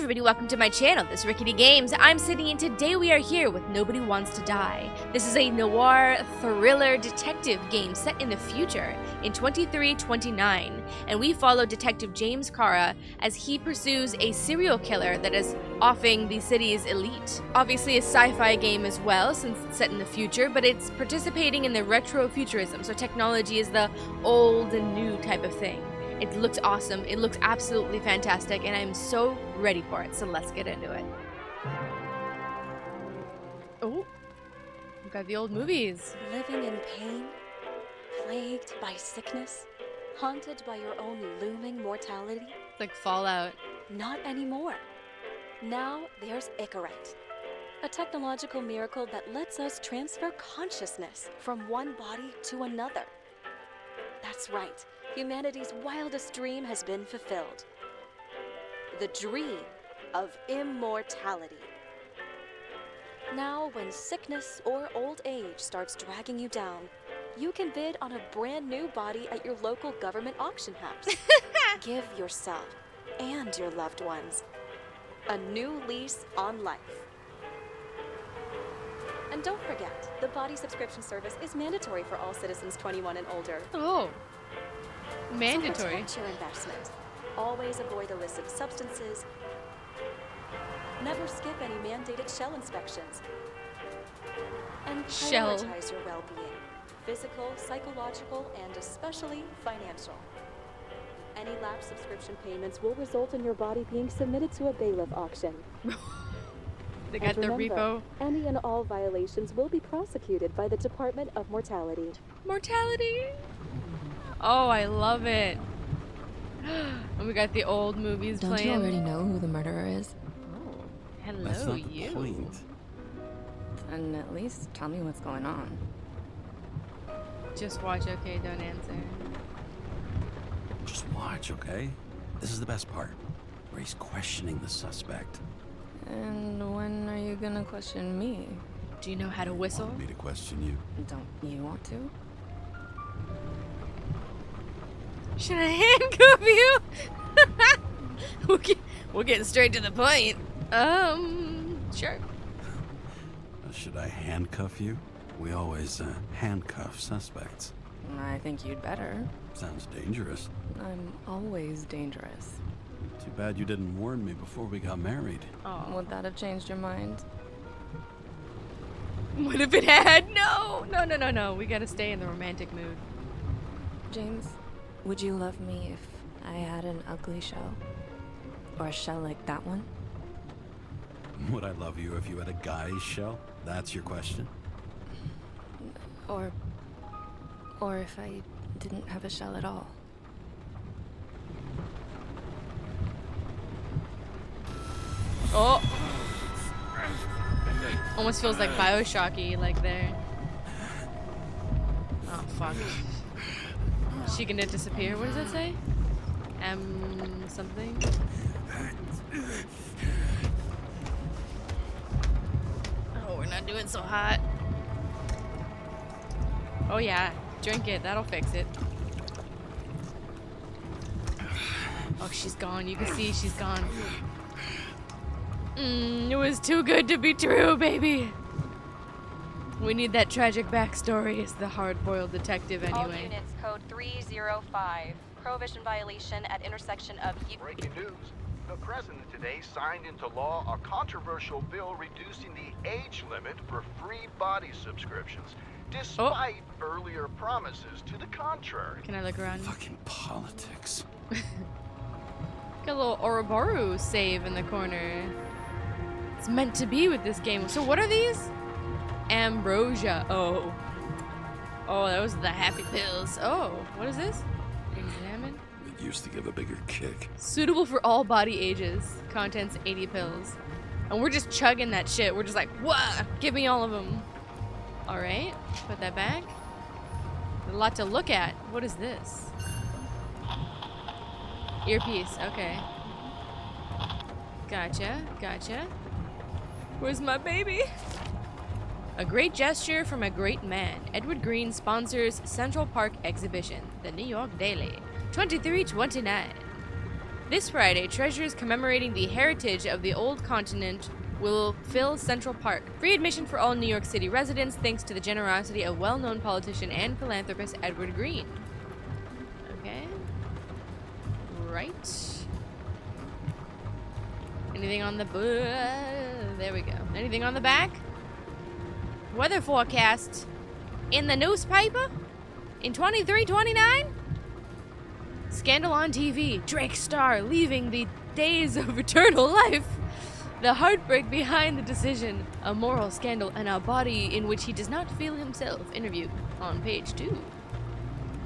everybody, welcome to my channel, this is RicketyGames. I'm Sydney and today we are here with Nobody Wants to Die. This is a noir thriller detective game set in the future in 2329, and we follow Detective James Karra as he pursues a serial killer that is offing the city's elite. Obviously a sci-fi game as well since it's set in the future, but it's participating in the retro-futurism, so technology is the old and new type of thing. It looks awesome, it looks absolutely fantastic, and I'm so ready for it, so let's get into it. Oh, we've got the old movies. Living in pain, plagued by sickness, haunted by your own looming mortality? It's like Fallout. Not anymore. Now there's Icarite, a technological miracle that lets us transfer consciousness from one body to another. That's right. Humanity's wildest dream has been fulfilled. The dream of immortality. Now, when sickness or old age starts dragging you down, you can bid on a brand new body at your local government auction house. Give yourself and your loved ones a new lease on life. And don't forget, the body subscription service is mandatory for all citizens 21 and older. Oh. Mandatory. So protect your investment. Always avoid illicit substances. Never skip any mandated shell inspections. And prioritize your well-being. Physical, psychological, and especially financial. Any lapsed subscription payments will result in your body being submitted to a bailiff auction. They got the repo. Any and all violations will be prosecuted by the Department of Mortality. Mortality? Oh, I love it. And we got the old movies Don't playing. you already know who the murderer is? Oh, hello, That's not you. the point. Then at least tell me what's going on. Just watch, okay? Don't answer. Just watch, okay? This is the best part, where he's questioning the suspect. And when are you gonna question me? Do you know how to whistle? Want me to question you? Don't you want to? Should I handcuff you? We're getting straight to the point. Sure. Should I handcuff you? We always handcuff suspects. I think you'd better. Sounds dangerous. I'm always dangerous. Too bad you didn't warn me before we got married. Oh. Would that have changed your mind? What if it had? No. We gotta stay in the romantic mood. James, would you love me if I had an ugly shell? Or a shell like that one? Would I love you if you had a guy's shell? That's your question? Or if I didn't have a shell at all? Oh! Almost feels like Bioshocky, like there. Oh, fuck. She gonna disappear? What does that say? Something? Oh, we're not doing so hot. Oh yeah, drink it, that'll fix it. Oh, she's gone, you can see she's gone. It was too good to be true, baby. We need that tragic backstory as the hard-boiled detective anyway. All units, code 305. Prohibition violation at intersection of... Breaking news. The president today signed into law a controversial bill reducing the age limit for free body subscriptions, despite earlier promises to the contrary. Can I look around? Fucking politics. Got a little Ouroboros save in the corner. It's meant to be with this game. So what are these? Ambrosia. Oh, that was the happy pills. Oh, what is this? Examine. It used to give a bigger kick. Suitable for all body ages. Contents 80 pills. And we're just chugging that shit. We're just like, whoa, give me all of them. All right, put that back. A lot to look at. What is this? Earpiece, okay. Gotcha. Where's my baby? A great gesture from a great man. Edward Green sponsors Central Park Exhibition, the New York Daily, 2329. This Friday, treasures commemorating the heritage of the old continent will fill Central Park. Free admission for all New York City residents thanks to the generosity of well-known politician and philanthropist Edward Green. Okay. Right. Anything on the... there we go. Anything on the back? Weather forecast in the newspaper in 2329. Scandal on TV. Drake star leaving the days of eternal life. The heartbreak behind the decision. A moral scandal and a body in which he does not feel himself. Interview on page 2.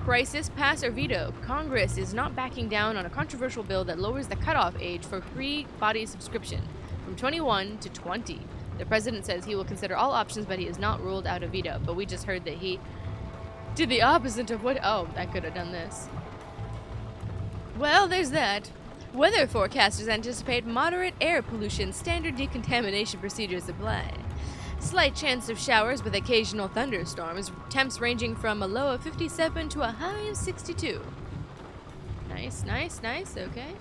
Crisis, pass or veto. Congress is not backing down on a controversial bill that lowers the cutoff age for free body subscription from 21 to 20. The president says he will consider all options, but he has not ruled out a veto. But we just heard that he did the opposite of what... Oh, that could have done this. Well, there's that. Weather forecasters anticipate moderate air pollution. Standard decontamination procedures apply. Slight chance of showers with occasional thunderstorms. Temps ranging from a low of 57 to a high of 62. Nice, nice, nice. Okay.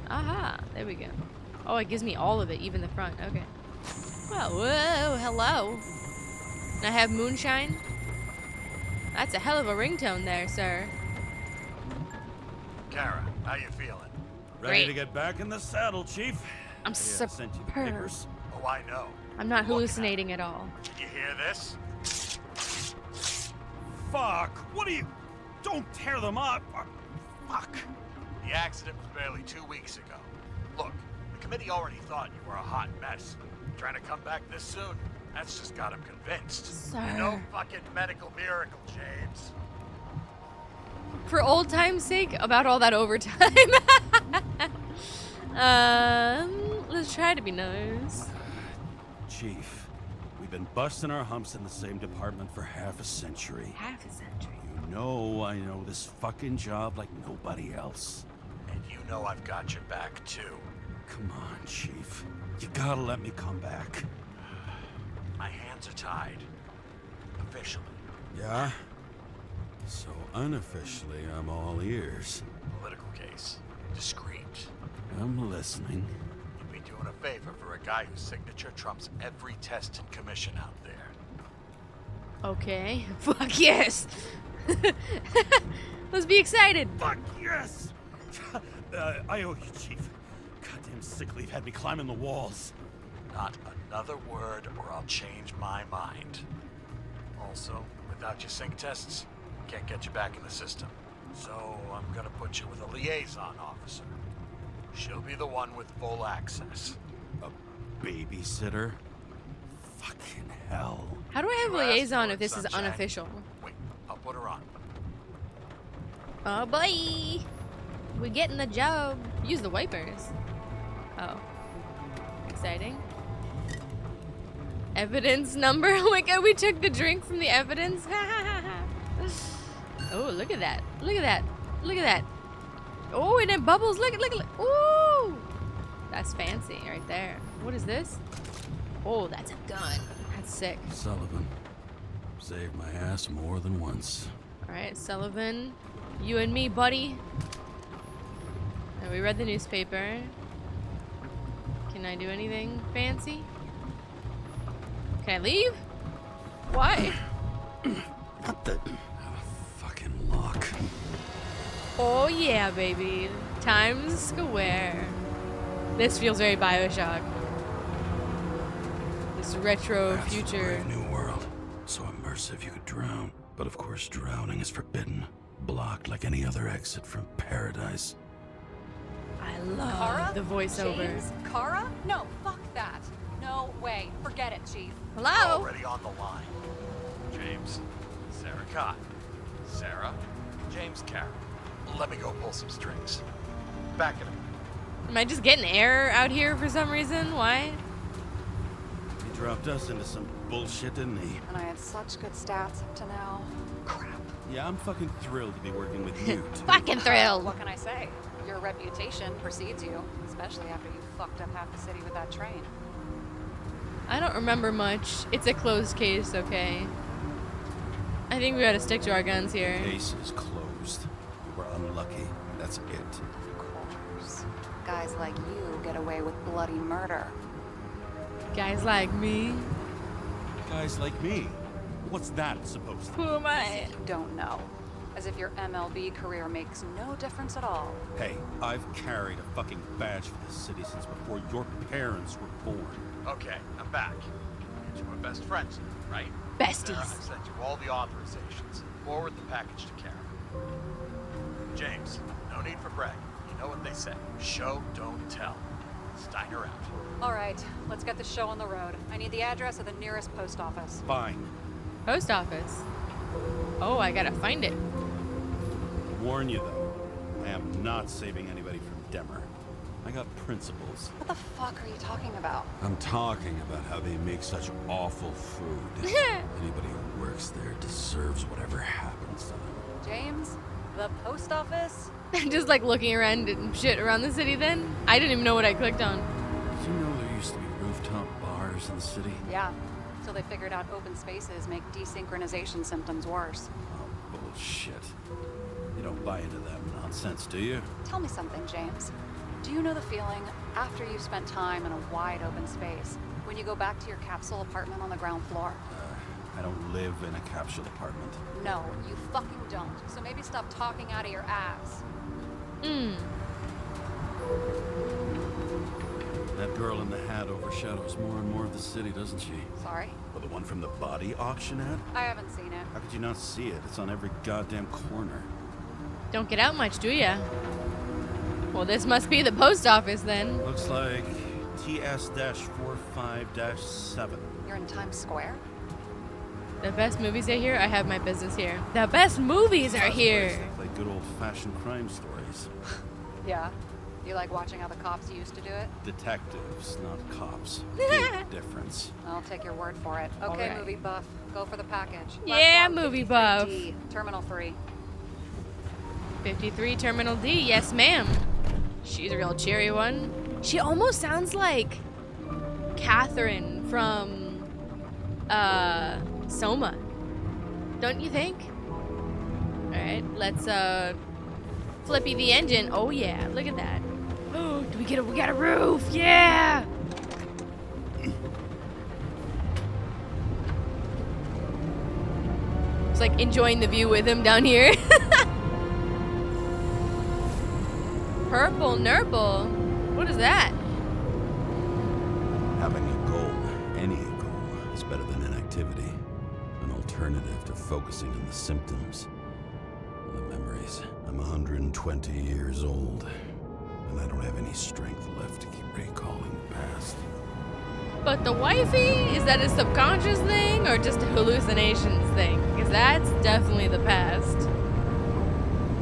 Aha. There we go. Oh, it gives me all of it, even the front. Okay. Well, whoa, hello. And I have moonshine. That's a hell of a ringtone there, sir. Kara, how you feeling? Ready Great. to get back in the saddle, Chief? I'm Sent you the superb. papers. Oh, I know. I'm not Looking hallucinating at all. You hear this? Fuck! What are you... Don't tear them up! Fuck! The accident was barely 2 weeks ago. Look, the committee already thought you were a hot mess. Trying to come back this soon, that's just got them convinced. Sir. No fucking medical miracle, James. For old time's sake, about all that overtime. Let's try to be nice. Chief, we've been busting our humps in the same department for half a century. Half a century. You know I know this fucking job like nobody else. And you know I've got your back, too. Come on, Chief. You gotta let me come back. My hands are tied. Officially. Yeah? So unofficially, I'm all ears. Political case. Discreet. I'm listening. You'd be doing a favor for a guy whose signature trumps every test and commission out there. Okay. Fuck yes. Let's be excited. Fuck yes! I owe you, Chief. Goddamn sick leave had me climbing the walls. Not another word or I'll change my mind. Also, without your sync tests, can't get you back in the system. So I'm gonna put you with a liaison officer. She'll be the one with full access. A babysitter? Fucking hell. How do I have You asked liaison for if it, this is sunshine. unofficial? Wait, I'll put her on. Oh boy. We're getting the job. Use the wipers. Oh. Exciting. Evidence number. Oh my god, we took the drink from the evidence. Oh, look at that. Look at that. Look at that. Oh, and it bubbles. Look. Ooh. That's fancy right there. What is this? Oh, that's a gun. That's sick. Sullivan. Saved my ass more than once. Alright, Sullivan. You and me, buddy. And we read the newspaper. Can I do anything fancy? Can I leave? Why? What the... fucking lock. Oh yeah, baby. Times Square. This feels very Bioshock. This retro That's a future. brave new world. So immersive you could drown. But of course drowning is forbidden. Blocked like any other exit from paradise. I love Kara? the voiceover. James Karra? No, fuck that. No way. Forget it, Chief. Hello? Already on the line. James, Sara Kai, Sara, James Karra. Let me go pull some strings. Back in a minute. Am I just getting air out here for some reason? Why? He dropped us into some bullshit, didn't he? And I had such good stats up to now. Crap. Yeah, I'm fucking thrilled to be working with you, too. Fucking thrilled. What can I say? Your reputation precedes you, especially after you fucked up half the city with that train. I don't remember much. It's a closed case, okay? I think we gotta stick to our guns here. Case is closed. We were unlucky. That's it. Of course. guys like you get away with bloody murder. Guys like me. Guys like me. What's that supposed to Who am I? You don't know. As if your MLB career makes no difference at all. Hey, I've carried a fucking badge for this city since before your parents were born. Okay, I'm back. And you were best friends, right? Besties. Sarah, I sent you all the authorizations. Forward the package to Kara. James, no need for bragging. You know what they say. Show, don't tell. Steiner out. All right, let's get the show on the road. I need the address of the nearest post office. Fine. Post office. Oh, I gotta find it. Warn you though, I am not saving anybody from Demmer. I got principles. What the fuck are you talking about? I'm talking about how they make such awful food. Anybody who works there deserves whatever happens to them. James, the post office? Just like looking around and shit around the city then? I didn't even know what I clicked on. Did you know there used to be rooftop bars in the city? Yeah, till they figured out open spaces make desynchronization symptoms worse. Oh, bullshit. You don't buy into that nonsense, do you? Tell me something, James. Do you know the feeling after you've spent time in a wide open space, when you go back to your capsule apartment on the ground floor? I don't live in a capsule apartment. No, you fucking don't. So maybe stop talking out of your ass. That girl in the hat overshadows more and more of the city, doesn't she? Sorry? Well, the one from the body auction ad? I haven't seen it. How could you not see it? It's on every goddamn corner. Don't get out much, do ya? Well, this must be the post office then. Looks like TS-45-7. You're in Times Square? The best movies are here. I have my business here. The best movies are here. They play good old-fashioned crime stories. Yeah. You like watching how the cops used to do it? Detectives, not cops. Big difference. I'll take your word for it. Okay, Alright. movie buff. Go for the package. Yeah, Platform movie 53D, Terminal 3. 53 Terminal D. Yes, ma'am. She's a real cheery one. She almost sounds like Catherine from Soma. Don't you think? Alright, let's flippy the engine. Oh yeah, look at that. Oh, we got a roof, yeah! It's like enjoying the view with him down here. Purple Nurple? What is that? Having a goal, any goal, is better than inactivity. An alternative to focusing on the symptoms. The memories. I'm 120 years old, and I don't have any strength left to keep recalling the past. But the wifey? Is that a subconscious thing or just a hallucinations thing? Because that's definitely the past.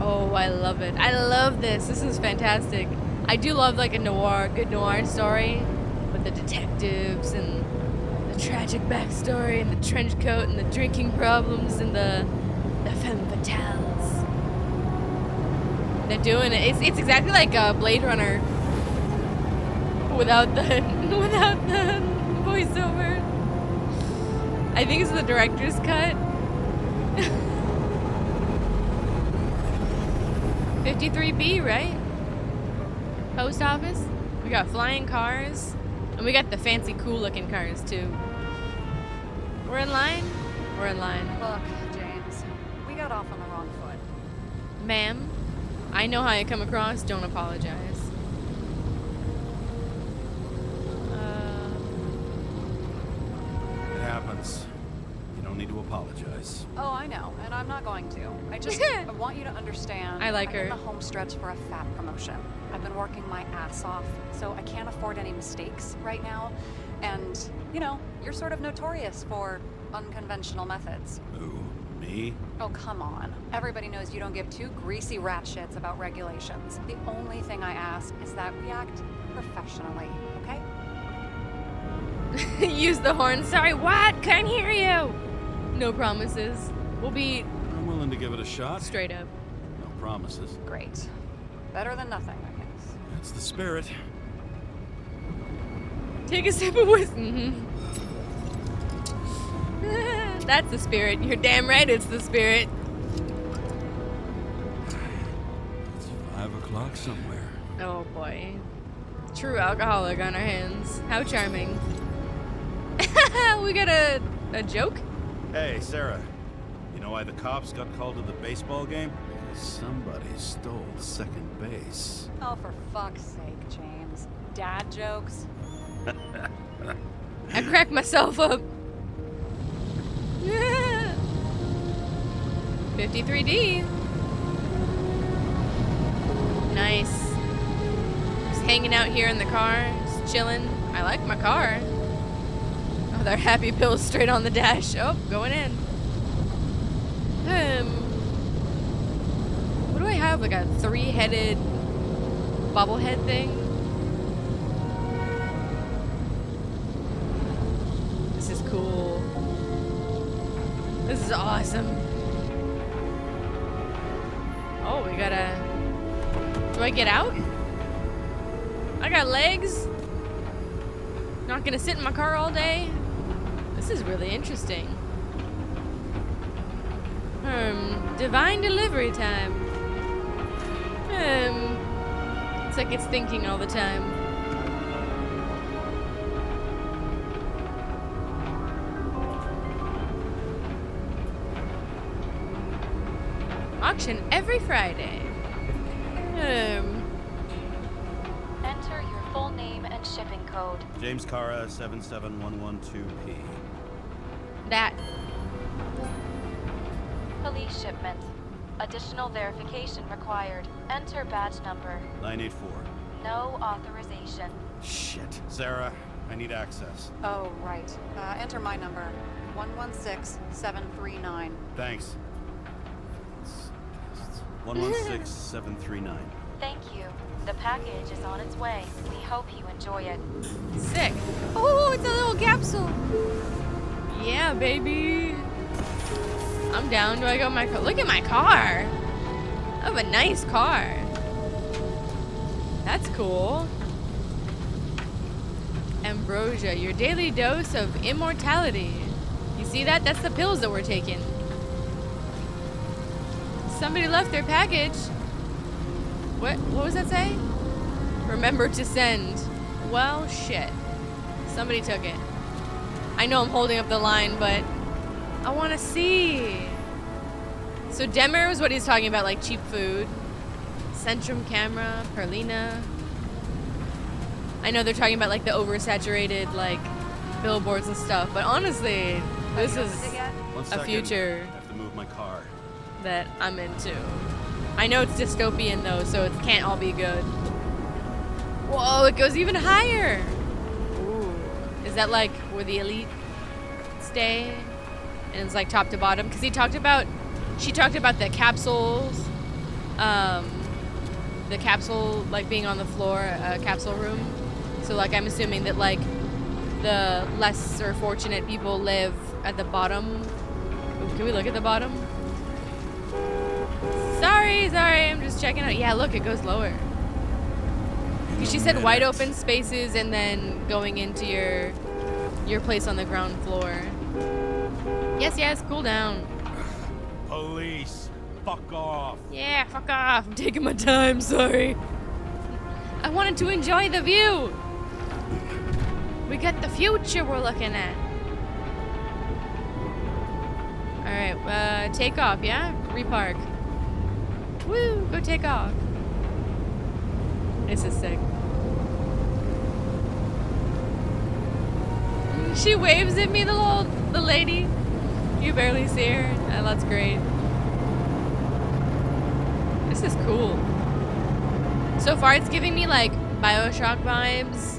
Oh, I love it. I love this. This is fantastic. I do love like a good noir story with the detectives and the tragic backstory and the trench coat and the drinking problems and the femme fatales. They're doing it. It's exactly like Blade Runner without the voiceover. I think it's the director's cut. 53B, right? Post office. We got flying cars. And we got the fancy, cool-looking cars, too. We're in line? We're in line. Look, James, we got off on the wrong foot. Ma'am, I know how I come across. Don't apologize. It happens. You don't need to apologize. Oh, I know, and I'm not going to. I want you to understand. I like I'm her. in the home stretch for a fat promotion. I've been working my ass off, so I can't afford any mistakes right now. And, you know, you're sort of notorious for unconventional methods. Who? Me? Oh, come on. Everybody knows you don't give two greasy rat shits about regulations. The only thing I ask is that we act professionally, okay? Use the horn. Sorry, what? Can't hear you. No promises. We'll be I'm willing to give it a shot. straight up. No promises. Great. Better than nothing, I guess. That's the spirit. Take a sip of whiskey. That's the spirit. You're damn right it's the spirit. It's 5 o'clock somewhere. Oh boy. true alcoholic on our hands. How charming. We got a joke? Hey, Sarah. You know why the cops got called to the baseball game? Because somebody stole second base. Oh, for fuck's sake, James. Dad jokes? I cracked myself up. 53D. Nice. Just hanging out here in the car, just chilling. I like my car. Oh, they're happy pills straight on the dash. Oh, going in. What do I have? Like a 3-headed bobblehead thing? This is cool. This is awesome. Oh, we gotta... Do I get out? I got legs. Not gonna sit in my car all day. This is really interesting. Divine delivery time. It's like it's thinking all the time. Auction every Friday. Enter your full name and shipping code. James Karra, 77112P. That. Police shipment. Additional verification required. Enter badge number. 984. No authorization. Shit. Sarah, I need access. Oh, right. Enter my number. 116739. Thanks. 116739. Thank you. The package is on its way. We hope you enjoy it. Sick. Oh, it's a little capsule. Yeah, baby. I'm down. Do I go in my car? Look at my car. I have a nice car. That's cool. Ambrosia, your daily dose of immortality. You see that? That's the pills that we're taking. Somebody left their package. What was that say? Remember to send. Well, shit. Somebody took it. I know I'm holding up the line, but I want to see. So Demer was what he's talking about, like cheap food. Centrum camera, Perlina. I know they're talking about like the oversaturated like billboards and stuff, but honestly, this is a future I have to move my car. that I'm into. I know it's dystopian though, so it can't all be good. Whoa, it goes even higher. Ooh. Is that like where the elite stay? And it's like top to bottom? Because she talked about the capsules, the capsule like being on the floor, capsule room. So like I'm assuming that like the lesser fortunate people live at the bottom. Ooh, can we look at the bottom? Sorry, I'm just checking out. Yeah, look, it goes lower. Because she said wide open spaces and then going into your place on the ground floor. Yes, cool down. Police, fuck off. Yeah, fuck off. I'm taking my time, sorry. I wanted to enjoy the view. We got the future we're looking at. Alright, take off, yeah? Repark. Woo, go take off. This is sick. She waves at me, the lady. You barely see her. Oh, that's great. This is cool. So far, it's giving me like Bioshock vibes.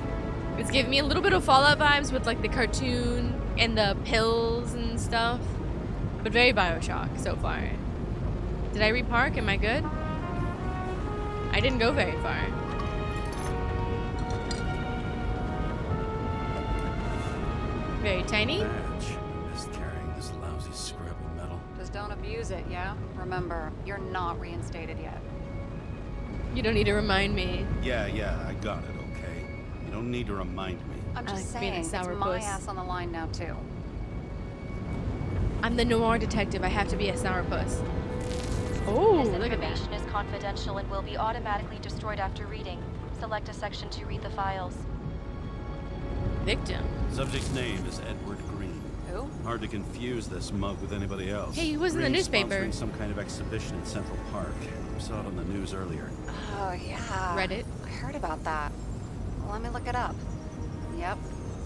It's giving me a little bit of Fallout vibes with like the cartoon and the pills and stuff. But very Bioshock so far. Did I repark? Am I good? I didn't go very far. Very tiny. Badge is carrying this lousy scrap of metal. Just don't abuse it, yeah? Remember, you're not reinstated yet. You don't need to remind me. Yeah, I got it, okay? You don't need to remind me. I'm I just like being a saying, it's sourpuss. my ass on the line now, too. I'm the noir detective. I have to be a sourpuss. Oh, This look at that. information is confidential and will be automatically destroyed after reading. select a section to read the files. Victim. Subject's name is Edward Green. Who? Hard to confuse this mug with anybody else. Hey, he was in the Green's newspaper. sponsoring some kind of exhibition in Central Park. Saw it on the news earlier. Oh, yeah. Reddit. I heard about that. Well, let me look it up. Yep.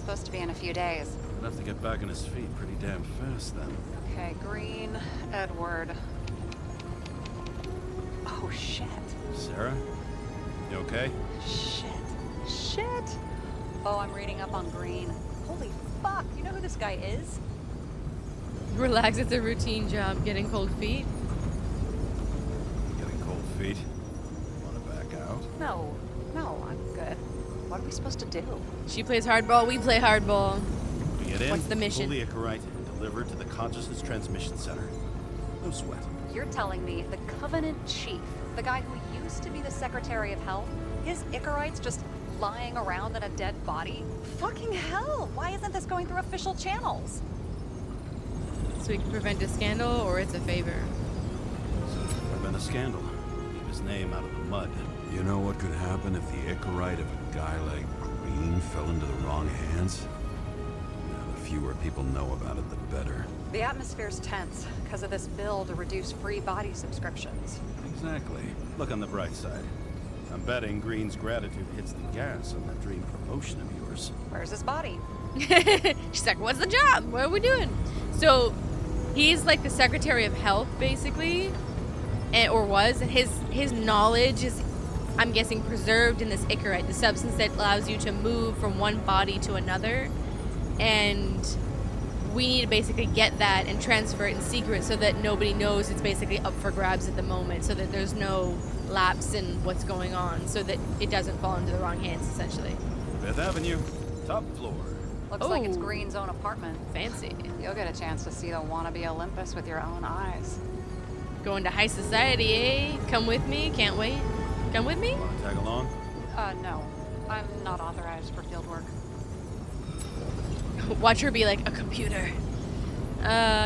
Supposed to be in a few days. He'll have to get back on his feet pretty damn fast then. Okay, Green, Edward. Oh, shit. Sarah? You okay? Shit. Shit. Oh, I'm reading up on Green. Holy fuck. You know who this guy is? Relax, it's a routine job. Getting cold feet. Getting cold feet. Want to back out? No. No, I'm good. What are we supposed to do? She plays hardball, we play hardball. We get in, What's the mission? pull the Icarite, and deliver to the Consciousness Transmission Center. No sweat. You're telling me the Covenant Chief, the guy who used to be the Secretary of Health, his Icarite's just lying around in a dead body? Fucking hell! Why isn't this going through official channels? So we can prevent a scandal, or it's a favor. There's been a scandal. Keep his name out of the mud. You know what could happen if the Icarite of a guy like Green fell into the wrong hands? Now, the fewer people know about it, the better. The atmosphere's tense because of this bill to reduce free body subscriptions. Exactly. Look on the bright side. I'm betting Green's gratitude hits the gas on that dream promotion of yours. Where's his body? She's like, what's the job? What are we doing? So, he's like the Secretary of Health, basically. Or was. And his knowledge is, I'm guessing, preserved in this Icarite, the substance that allows you to move from one body to another. And we need to basically get that and transfer it in secret so that nobody knows it's basically up for grabs at the moment, so that there's no lapse in what's going on, so that it doesn't fall into the wrong hands, essentially. 5th Avenue, top floor. Looks like it's Oh. Green's own apartment. Fancy. You'll get a chance to see the wannabe Olympus with your own eyes. Going to high society, eh? Come with me? Can't wait. Come with me? Want to tag along? No. I'm not authorized for field work. Watch her be like a computer.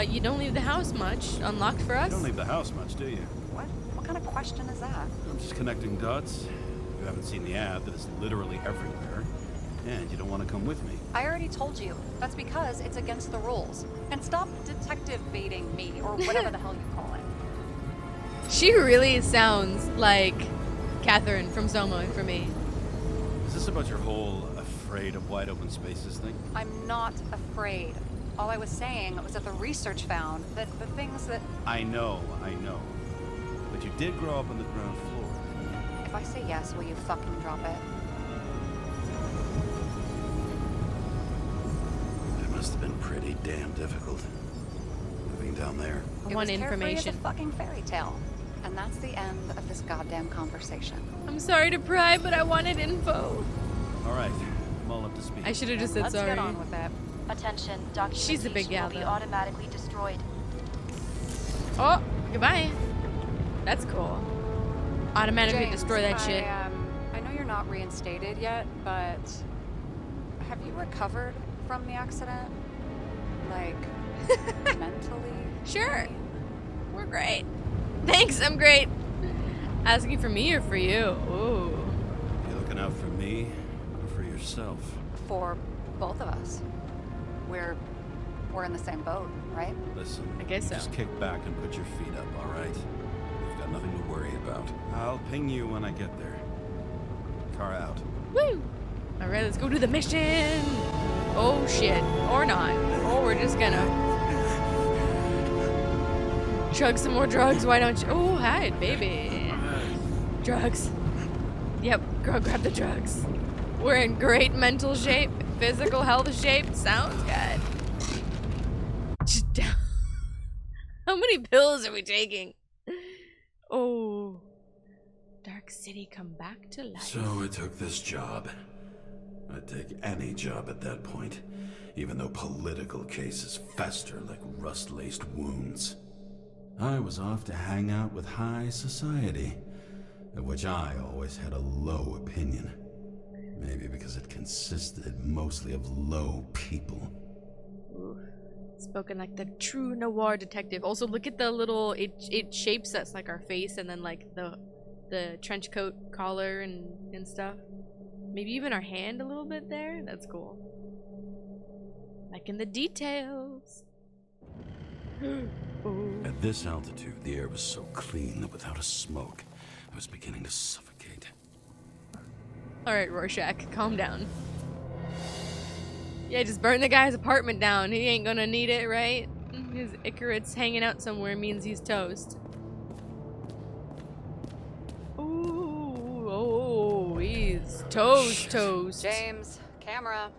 You don't leave the house much. Unlocked for You us? don't leave the house much, do you? What? What kind of question is that? I'm just connecting dots. You haven't seen the ad that is literally everywhere. And you don't want to come with me. I already told you. That's because it's against the rules. And stop detective baiting me, or whatever the hell you call it. She really sounds like Catherine from Soma for me. Is this about your whole afraid of wide open spaces thing? I'm not afraid. All I was saying was that the research found that the things that... I know. But you did grow up on the ground floor. If I say yes, will you fucking drop it? It must have been pretty damn difficult. Moving down there. I It want was carefree as a information. fucking fairy tale. And that's the end of this goddamn conversation. I'm sorry to pry, but I wanted info. All right, I'm all up to speed. I should have just said Let's sorry. get on with it. Attention, documentation She's a big gal, will be though. automatically destroyed. Oh, goodbye. That's cool. Automatically James, destroy that shit. I know you're not reinstated yet, but have you recovered from the accident? Like, mentally? Sure. We're great. Thanks, I'm great. Asking for me or for you? Ooh. You looking out for me or for yourself? For both of us. We're in the same boat, right? Listen, I guess you so. just kick back and put your feet up, all right? You've got nothing to worry about. I'll ping you when I get there. Car out. Woo! Alright, let's go do the mission! Oh shit. Or not. Or we're just gonna chug some more drugs, why don't you? Oh, hi, baby. Drugs. Yep, girl, grab the drugs. We're in great mental shape, physical health shape. Sounds good. Just down. How many pills are we taking? Oh. Dark City come back to life. So I took this job. I'd take any job at that point, even though political cases fester like rust-laced wounds. I was off to hang out with high society, of which I always had a low opinion. Maybe because it consisted mostly of low people. Ooh. Spoken like the true noir detective. Also, look at the little, it shapes us like our face, and then like the trench coat collar and stuff. Maybe even our hand a little bit there. That's cool. Like in the details. At this altitude, the air was so clean that without a smoke, I was beginning to suffocate. Alright, Rorschach, calm down. Yeah, just burn the guy's apartment down. He ain't gonna need it, right? His Icarus hanging out somewhere means he's toast. Ooh, oh, he's toast, toast. James, camera.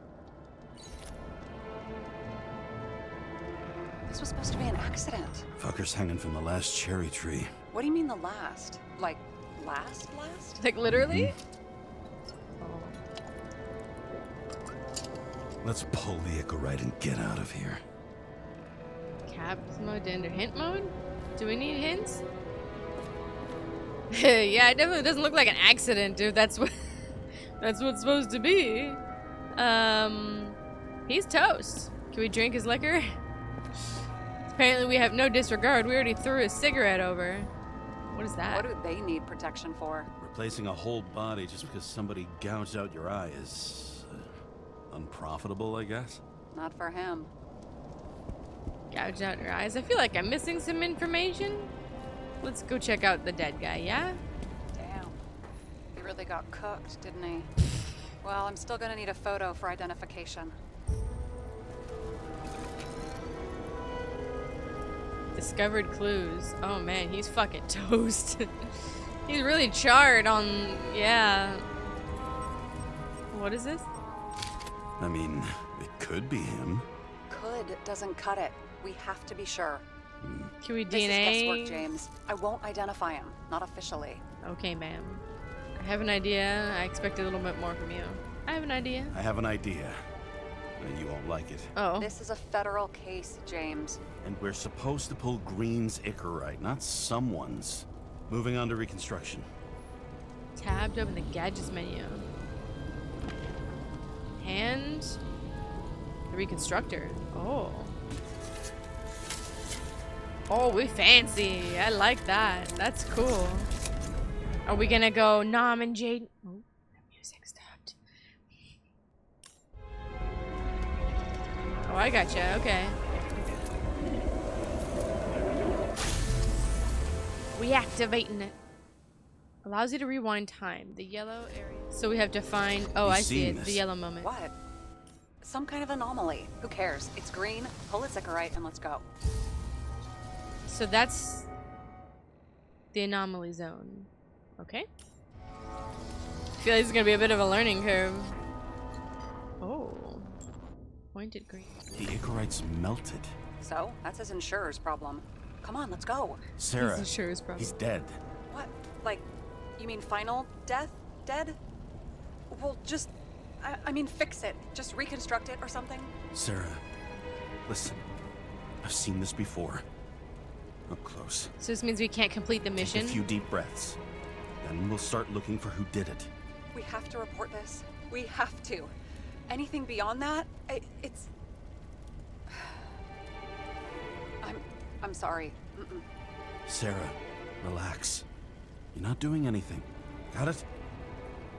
This was supposed to be an accident. Fucker's hanging from the last cherry tree. What do you mean the last? Like, last? Like, literally? Let's pull the Icarite and get out of here. Caps mode into hint mode? Do we need hints? Yeah, it definitely doesn't look like an accident if that's what that's what's supposed to be. He's toast. Can we drink his liquor? Apparently we have no disregard. We already threw his cigarette over. What is that? What do they need protection for? Replacing a whole body just because somebody gouged out your eye is unprofitable, I guess. Not for him. Gouge out your eyes. I feel like I'm missing some information. Let's go check out the dead guy, yeah? Damn. He really got cooked, didn't he? Well, I'm still gonna need a photo for identification. Discovered clues. Oh man, he's fucking toast. He's really charred on, yeah. What is this? I mean, it could be him. Could doesn't cut it. We have to be sure. Can we This is DNA? guesswork, James. I won't identify him. Not officially. Okay, ma'am. I have an idea. I expect a little bit more from you. I have an idea. I have an idea. And you won't like it. Oh. This is a federal case, James. And we're supposed to pull Green's Icarite, not someone's. Moving on to Reconstruction. Tabbed open the gadgets menu. And the Reconstructor. Oh. Oh, we fancy. I like that. That's cool. Are we gonna go Nom and Jade? Oh, the music stopped. Oh, I gotcha. Okay. Reactivating it. Allows you to rewind time. The yellow area. So we have to find. Oh, I see it. The yellow moment. What? Some kind of anomaly. Who cares? It's green. Pull its Icarite and let's go. So that's the anomaly zone. Okay. I feel like it's gonna be a bit of a learning curve. Oh. Pointed green. The Icarite's melted. So, that's his insurer's problem. Come on, let's go. Sarah, He's sure is probably. he's dead. What? Like, you mean final death? Dead? Well, just, I mean fix it. Just reconstruct it or something. Sarah, listen. I've seen this before. Up close. So this means we can't complete the Take mission. a few deep breaths. Then we'll start looking for who did it. We have to report this. We have to. Anything beyond that, it's... I'm sorry. Mm-mm. Sarah, relax. You're not doing anything. Got it?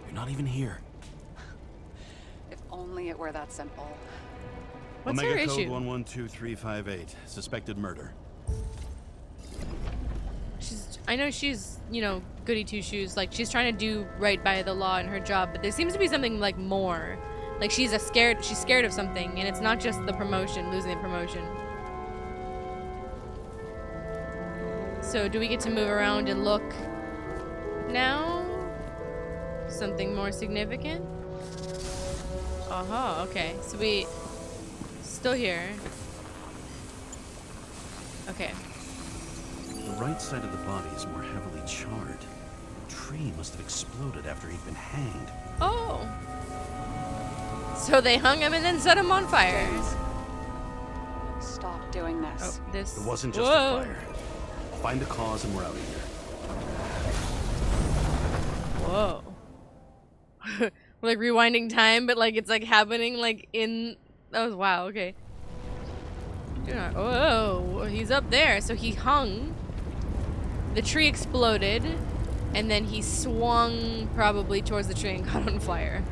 You're not even here. If only it were that simple. What's Omega her code issue? 112358. Suspected murder. I know she's, you know, goody two shoes. Like she's trying to do right by the law in her job, but there seems to be something like more. Like she's scared of something, and it's not just the promotion, losing the promotion. So do we get to move around and look now? Something more significant? Uh-huh, okay. So we still here. Okay. The right side of the body is more heavily charred. The tree must have exploded after he'd been hanged. Oh. So they hung him and then set him on fire. James, stop doing this. Oh, this. It wasn't just Whoa. a fire. Find the cause and we're out of here. Whoa. We're like rewinding time, but like it's like happening like in. That was wow. Okay. Whoa, he's up there. So he hung. The tree exploded, and then he swung probably towards the tree and caught on fire.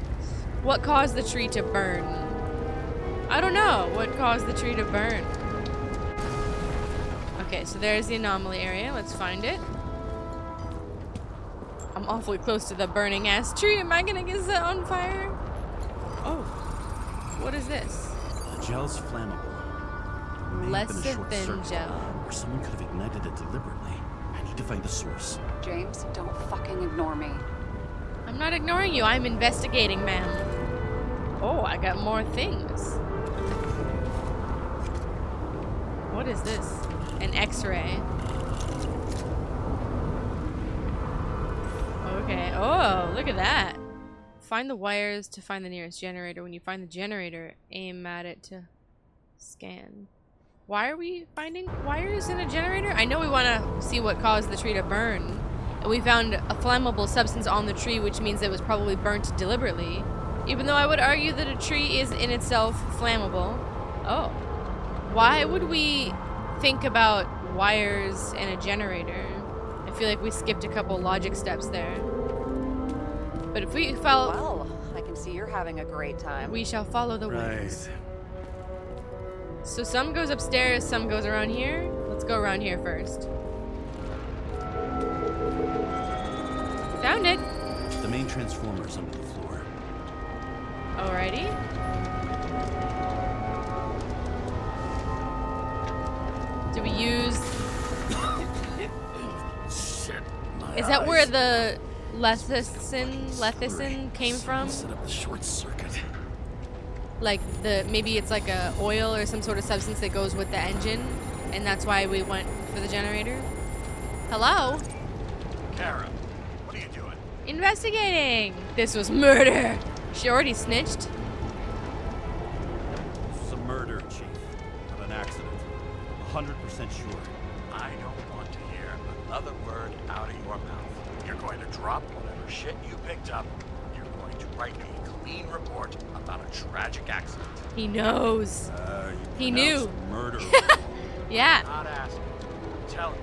What caused the tree to burn? I don't know. What caused the tree to burn? Okay, so there's the anomaly area. Let's find it. I'm awfully close to the burning ass tree. Am I gonna get set on fire? Oh. What is this? The gel's flammable. It may have been a short Lecithin circuit, gel. or someone could have ignited it deliberately. I need to find the source. James, don't fucking ignore me. I'm not ignoring you. I'm investigating, ma'am. Oh, I got more things. What is this? An X-ray. Okay. Oh, look at that. Find the wires to find the nearest generator. When you find the generator, aim at it to scan. Why are we finding wires in a generator? I know we want to see what caused the tree to burn. And we found a flammable substance on the tree, which means it was probably burnt deliberately. Even though I would argue that a tree is in itself flammable. Oh. Why would we think about wires in a generator? I feel like we skipped a couple logic steps there. But if we follow... Well, I can see you're having a great time. We shall follow the wires. So some goes upstairs, some goes around here. Let's go around here first. Found it. The main transformer's under the floor. Alrighty. Do we use... Shit, my Is that where eyes. the lecithin came from? Set up the short circuit. Like maybe it's like a oil or some sort of substance that goes with the engine, and that's why we went for the generator. Hello? Kara, what are you doing? Investigating. This was murder. She already snitched. It's a murder, Chief. Not an accident. 100% sure. I don't want to hear another word out of your mouth. You're going to drop whatever shit you picked up. You're going to write a clean report about a tragic accident. He knows. You He knew. pronounced Murder. Yeah. Not asking. Tell you.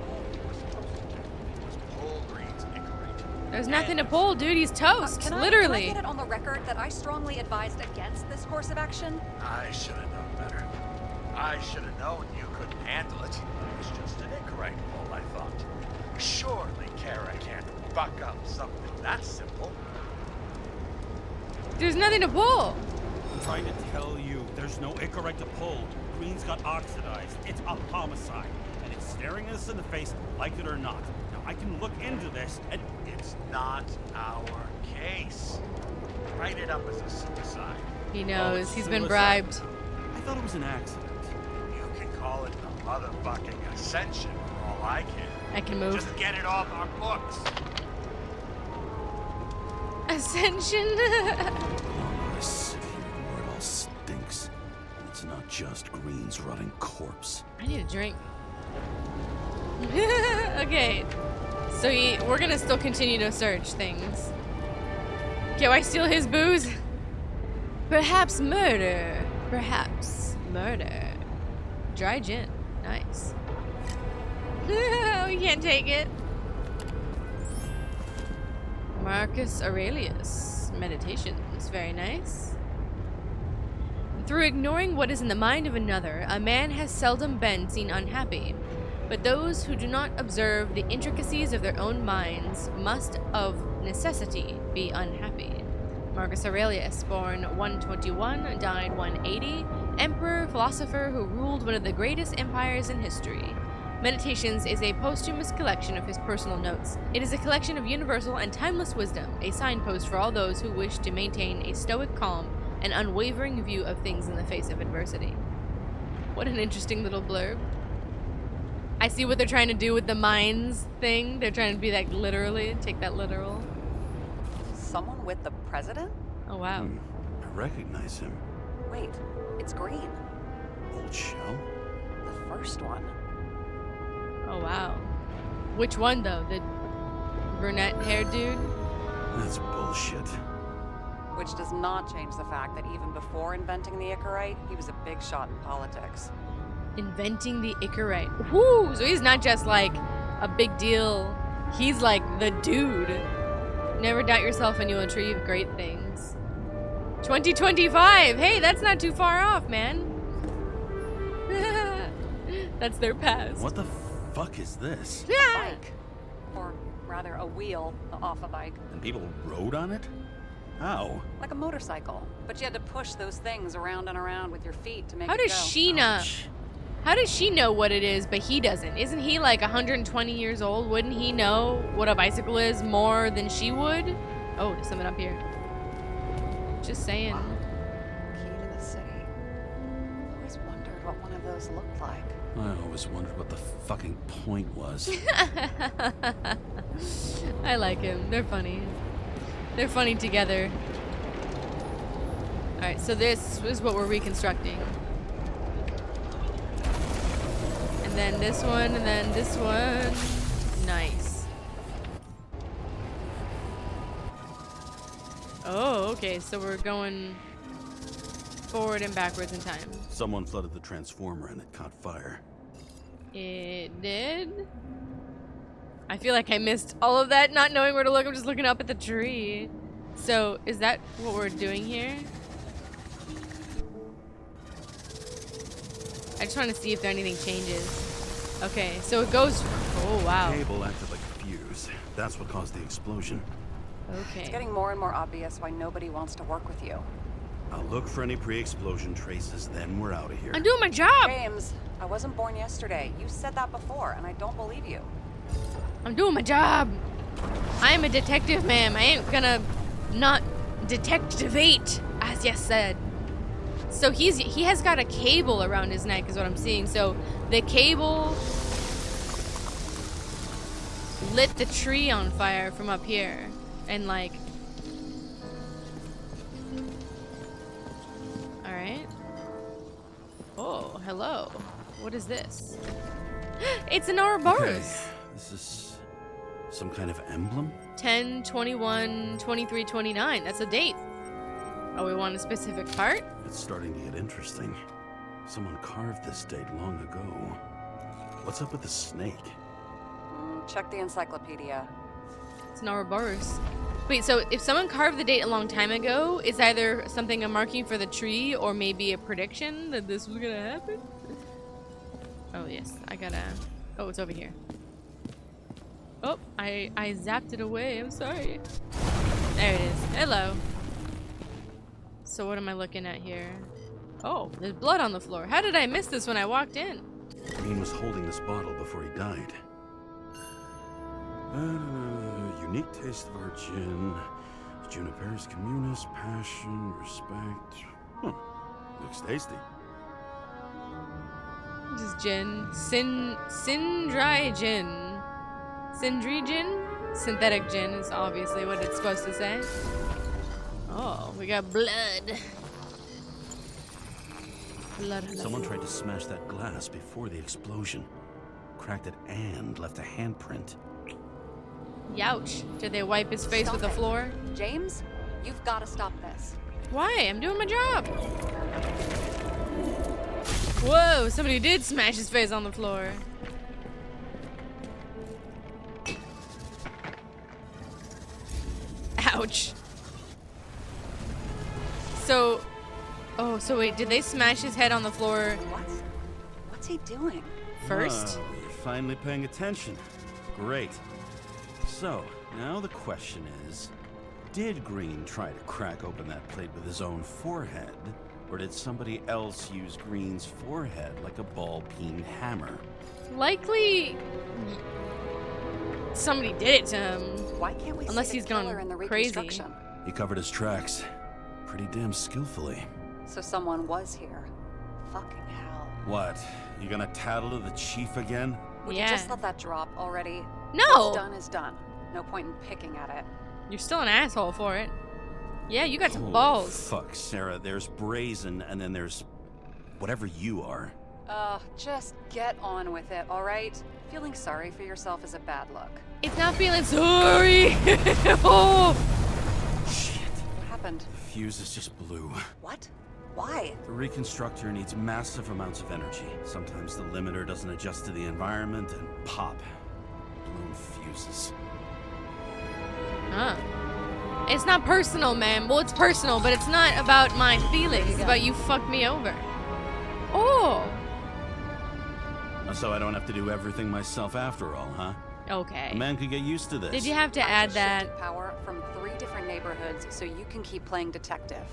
All you were supposed to do was pull Green's Icarate. There's nothing to pull, dude. He's toast. Can I Literally. get it on the record that I strongly advised against this course of action? I should have known better. I should have known you couldn't handle it. It was just an Icarate pull, I thought. Surely Kara can't buck up something that simple. There's nothing to pull. I'm trying to tell you, there's no Icarite to pull. Green's got oxidized. It's a homicide. And it's staring us in the face, like it or not. Now, I can look into this, and It's not our case. Write it up as a suicide. He knows. it's He's been suicide. bribed. I thought it was an accident. You can call it a motherfucking ascension for all I care. I can move. Just get it off our books. Ascension. Oh, this city where it all stinks. And it's not just Green's rotting corpse. I need a drink. Okay. So we're gonna still continue to search things. Can I steal his booze? Perhaps murder. Perhaps murder. Dry gin. Nice. We can't take it. Marcus Aurelius. Meditations. Very nice. Through ignoring what is in the mind of another, a man has seldom been seen unhappy. But those who do not observe the intricacies of their own minds must of necessity be unhappy. Marcus Aurelius, born 121, died 180, emperor, philosopher who ruled one of the greatest empires in history. Meditations is a posthumous collection of his personal notes. It is a collection of universal and timeless wisdom, a signpost for all those who wish to maintain a stoic calm and unwavering view of things in the face of adversity. What an interesting little blurb. I see what they're trying to do with the minds thing. They're trying to be like literally, take that literal. Someone with the president? Oh wow. I recognize him. Wait, it's Green. Old shell? The first one. Oh wow. Which one though? The brunette haired dude? That's bullshit. Which does not change the fact that even before inventing the Icarite, he was a big shot in politics. Inventing the Icarite. Whoo! So he's not just like a big deal. He's like the dude. Never doubt yourself and you'll achieve great things. 2025. Hey, that's not too far off, man. That's their past. What the fuck is this? Yeah. Bike. Or rather, a wheel off a bike. And people rode on it? How? Like a motorcycle. But you had to push those things around and around with your feet to make How it go. does she know? How does she know what it is, but he doesn't? Isn't he like 120 years old? Wouldn't he know what a bicycle is more than she would? Oh, there's something up here. Just saying. Key to the city. Always wondered what one of those looked like. I always wondered what the fucking point was. I like him. They're funny. They're funny together. Alright, so this is what we're reconstructing. And then this one, and then this one. Nice. Oh, okay, so we're going forward and backwards in time. Someone flooded the transformer and it caught fire. It did? I feel like I missed all of that, not knowing where to look. I'm just looking up at the tree. So, is that what we're doing here? I just want to see if there anything changes. Okay, so it goes... Oh, wow. The cable acted like a fuse. That's what caused the explosion. Okay. It's getting more and more obvious why nobody wants to work with you. I'll look for any pre-explosion traces, then we're out of here. I'm doing my job! James, I wasn't born yesterday. You said that before, and I don't believe you. I'm doing my job! I am a detective, ma'am. I ain't gonna not detectivate, as you said. So he has got a cable around his neck, is what I'm seeing. So the cable lit the tree on fire from up here. And like... Alright. Oh, hello. What is this? It's an Ouroboros. Okay, this is some kind of emblem? 10, 21, 23, 29. That's a date. Oh, we want a specific part? It's starting to get interesting. Someone carved this date long ago. What's up with the snake? Check the encyclopedia. It's an Ouroboros. Wait, so if someone carved the date a long time ago, it's either something a marking for the tree or maybe a prediction that this was gonna happen? Oh, yes. I gotta... Oh, it's over here. Oh, I zapped it away. I'm sorry. There it is. Hello. So what am I looking at here? Oh, there's blood on the floor. How did I miss this when I walked in? Green was holding this bottle before he died. Unique taste of our gin. Juniper's communis, passion, respect. Looks tasty. This is gin. Sindri gin. Sindri gin? Synthetic gin is obviously what it's supposed to say. Oh, we got blood. Blood on the Someone floor. tried to smash that glass before the explosion. Cracked it and left a handprint. Youch. Did they wipe his face Stop with the it. floor? James, you've got to stop this. Why? I'm doing my job. Whoa, somebody did smash his face on the floor. Ouch. So, oh, so wait, did they smash his head on the floor What's he doing? first? Oh, you're finally paying attention. Great. So, now the question is, did Green try to crack open that plate with his own forehead, or did somebody else use Green's forehead like a ball-peen hammer? Likely somebody did it to him. Why can't we Unless see he's the killer gone in the crazy. reconstruction? He covered his tracks pretty damn skillfully. So someone was here. Fucking hell. What? You gonna tattle to the chief again? Would Yeah. you just let that drop already? No! What's done is done. No point in picking at it. You're still an asshole for it. Yeah, you got some Holy balls. Fuck, Sarah. There's brazen, and then there's whatever you are. Just get on with it, alright? Feeling sorry for yourself is a bad look. It's not feeling sorry. Oh. Shit. What happened? The fuse is just blue. What? Why? The reconstructor needs massive amounts of energy. Sometimes the limiter doesn't adjust to the environment, and pop. Blown fuses. Huh. It's not personal, man. Well, it's personal, but it's not about my feelings. It's about you fucked me over. Oh. So I don't have to do everything myself after all, huh? Okay. A man could get used to this. Did you have to add that? Shifted power from 3 different neighborhoods so you can keep playing detective.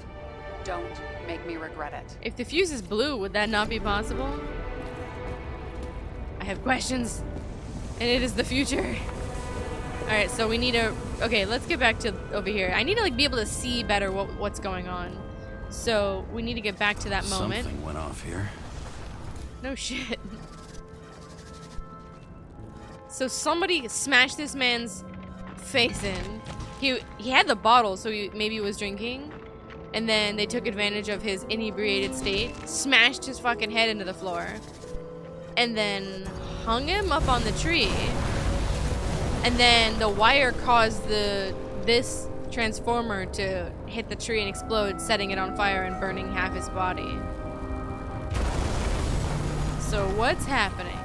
Don't make me regret it. If the fuse is blue, would that not be possible? I have questions, and it is the future. All right, so we need to. Okay, let's get back to over here. I need to like be able to see better what's going on. So we need to get back to that moment. Something went off here. No shit. So somebody smashed this man's face in. He had the bottle, so he maybe was drinking. And then they took advantage of his inebriated state, smashed his fucking head into the floor, and then hung him up on the tree. And then the wire caused this transformer to hit the tree and explode, setting it on fire and burning half his body. So what's happening?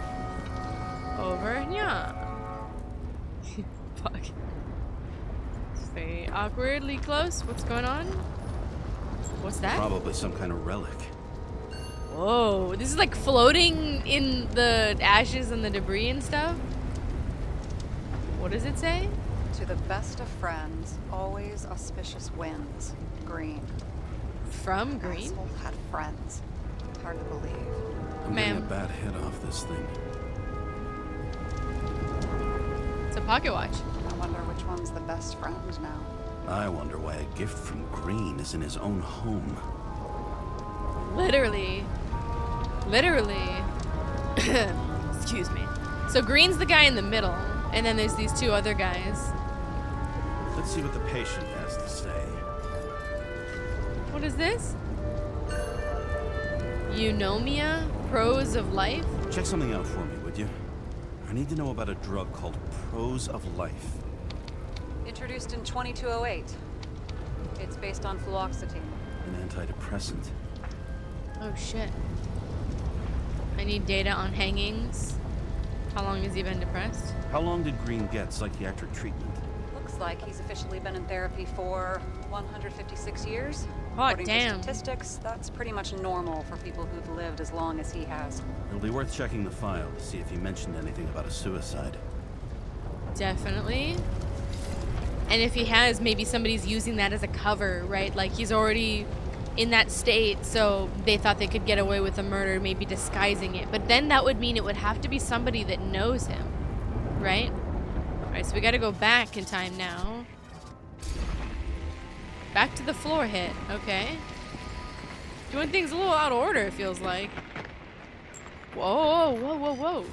Over here. Fuck. Stay awkwardly close. What's going on? What's that? Probably some kind of relic. Whoa, this is like floating in the ashes and the debris and stuff? What does it say? To the best of friends, always auspicious winds. Green. From Green? Asshole had friends. Hard to believe. I'm Ma'am. getting a bad hit off this thing. It's a pocket watch. I wonder which one's the best friend now. I wonder why a gift from Green is in his own home. Literally. Literally. Excuse me. So Green's the guy in the middle, and then there's these 2 other guys. Let's see what the patient has to say. What is this? Eunomia? Prose of life? Check something out for me, would you? I need to know about a drug called Prose of Life. Introduced in 2208. It's based on fluoxetine. An antidepressant. Oh shit. I need data on hangings. How long has he been depressed? How long did Green get psychiatric treatment? Looks like he's officially been in therapy for 156 years. Hot According damn. to statistics, that's pretty much normal for people who've lived as long as he has. It'll be worth checking the file to see if he mentioned anything about a suicide. Definitely. And if he has, maybe somebody's using that as a cover, right? Like he's already in that state, so they thought they could get away with a murder, maybe disguising it. But then that would mean it would have to be somebody that knows him, right? All right, so we got to go back in time now. Back to the floor hit. Okay. Doing things a little out of order, it feels like. Whoa, whoa, whoa, whoa, whoa.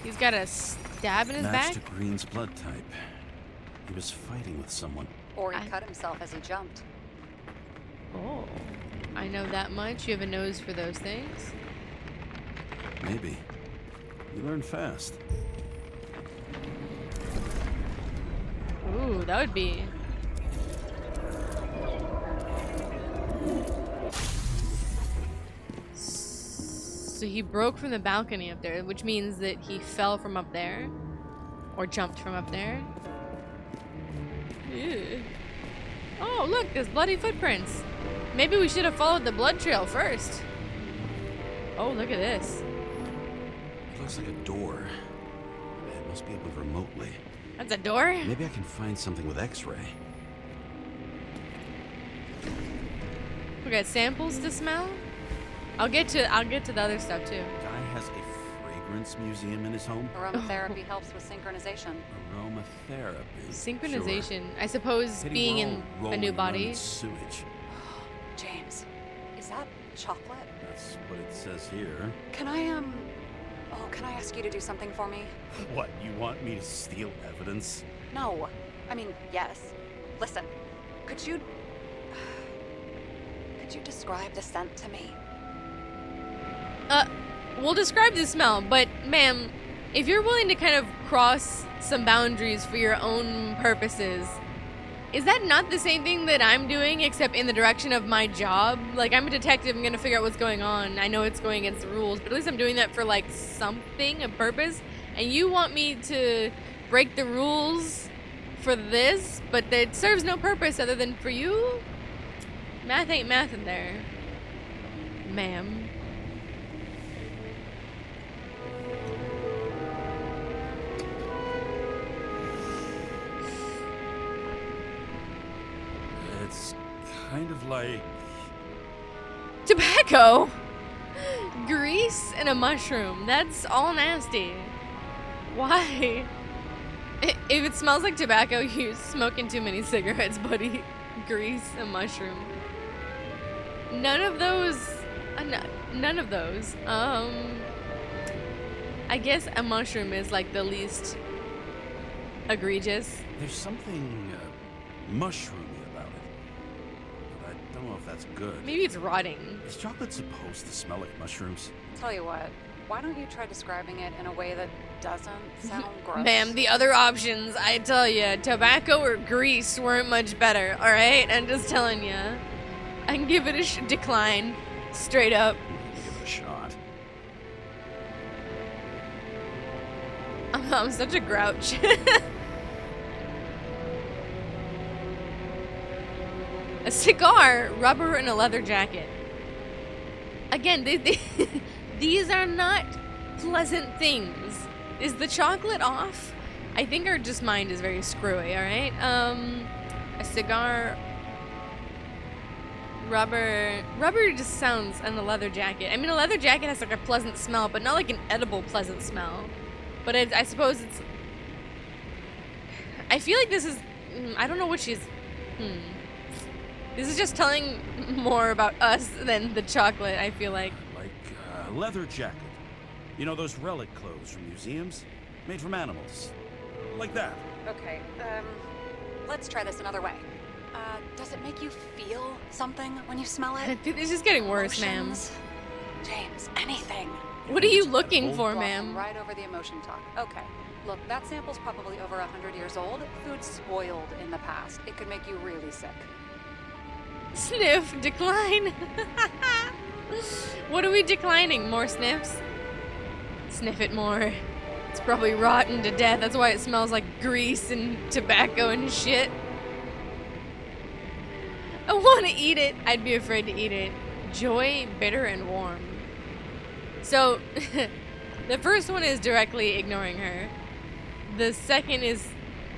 He's got a stab in his Matched back? to Green's blood type. He was fighting with someone. Or he cut himself as he jumped. Oh. I know that much. You have a nose for those things. Maybe. You learn fast. Ooh, that would be... So he broke from the balcony up there, which means that he fell from up there. Or jumped from up there. Ew. Oh, look, there's bloody footprints. Maybe we should have followed the blood trail first. Oh, look at this. It looks like a door. It must be opened remotely. That's a door? Maybe I can find something with X-ray. We got samples to smell? I'll get to the other stuff too. Guy has a fragrance museum in his home. Aromatherapy helps with synchronization. Aromatherapy. Synchronization. Sure. I suppose Pity being we're in all a rolling new around body. in sewage. James, is that chocolate? That's what it says here. Can I ask you to do something for me? What, you want me to steal evidence? No. I mean, yes. Listen, could you describe the scent to me? We'll describe the smell, but ma'am, if you're willing to kind of cross some boundaries for your own purposes, is that not the same thing that I'm doing, except in the direction of my job? Like, I'm a detective, I'm gonna figure out what's going on. I know it's going against the rules, but at least I'm doing that for, like, something, a purpose. And you want me to break the rules for this, but it serves no purpose other than for you. Math ain't math in there, ma'am. It's kind of like... Tobacco! Grease and a mushroom. That's all nasty. Why? If it smells like tobacco, you're smoking too many cigarettes, buddy. Grease and mushroom. None of those. None of those. I guess a mushroom is like the least egregious. There's something mushroomy about it. But I don't know if that's good. Maybe it's rotting. Is chocolate supposed to smell like mushrooms? Tell you what, why don't you try describing it in a way that doesn't sound gross? Ma'am, the other options, I tell you, tobacco or grease weren't much better, alright? I'm just telling you. I can give it a decline. Straight up. Give it a shot. I'm such a grouch. A cigar, rubber, and a leather jacket. Again, these are not pleasant things. Is the chocolate off? I think our just mind is very screwy, alright? A cigar, rubber just sounds, and a leather jacket. I mean, a leather jacket has like a pleasant smell, but not like an edible pleasant smell. But I suppose it's... I feel like this is... I don't know what she's... This is just telling more about us than the chocolate, I feel like. Like a leather jacket. You know those relic clothes from museums? Made from animals. Like that. Okay, let's try this another way. Does it make you feel something when you smell it? It's just getting worse, ma'am. Emotions? James, anything. What are you looking for, Glossing ma'am? right over the emotion talk. Okay. Look, that sample's probably over 100 years old. Food spoiled in the past. It could make you really sick. Sniff, decline. What are we declining? More sniffs? Sniff it more. It's probably rotten to death. That's why it smells like grease and tobacco and shit. I want to eat it. I'd be afraid to eat it. Joy, bitter, and warm. So, the first one is directly ignoring her. The second is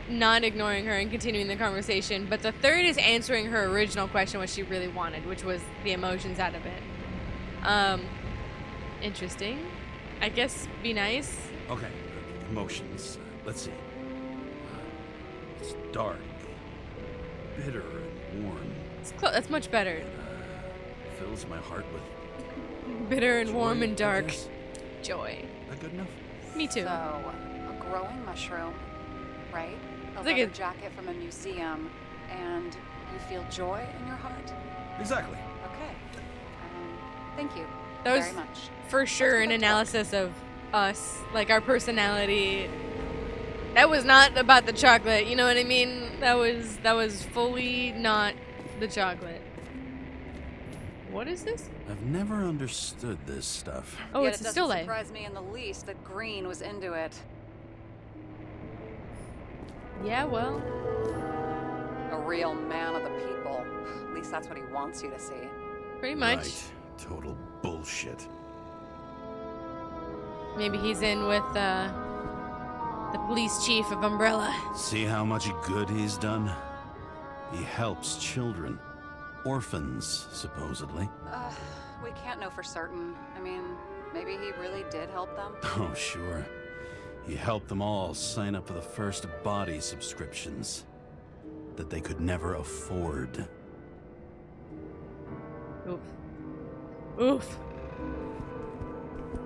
not ignoring her and continuing the conversation. But the third is answering her original question, what she really wanted, which was the emotions out of it. Interesting. I guess be nice. Okay, emotions. Let's see. It's dark, bitter, and warm. That's much better. Fills my heart with Bitter and joy, warm and I dark. guess. Joy. That good enough? Me too. So, a growing mushroom, right? A It's like leather a- jacket from a museum, and you feel joy in your heart? Exactly. Okay. Thank you That was very much. for sure an Let's go back to analysis of us, like our personality. That was not about the chocolate, you know what I mean? That was fully not the chocolate. What is this? I've never understood this stuff. Oh, Yet it's it a still doesn't life. surprise me in the least that Green was into it. Yeah, well, A real man of the people. At least that's what he wants you to see. pretty much. Right. Total bullshit. Maybe he's in with the police chief of Umbrella. See how much good he's done? He helps children. Orphans, supposedly. We can't know for certain. I mean, maybe he really did help them. Oh, sure. He helped them all sign up for the first body subscriptions that they could never afford. Oof. Oof.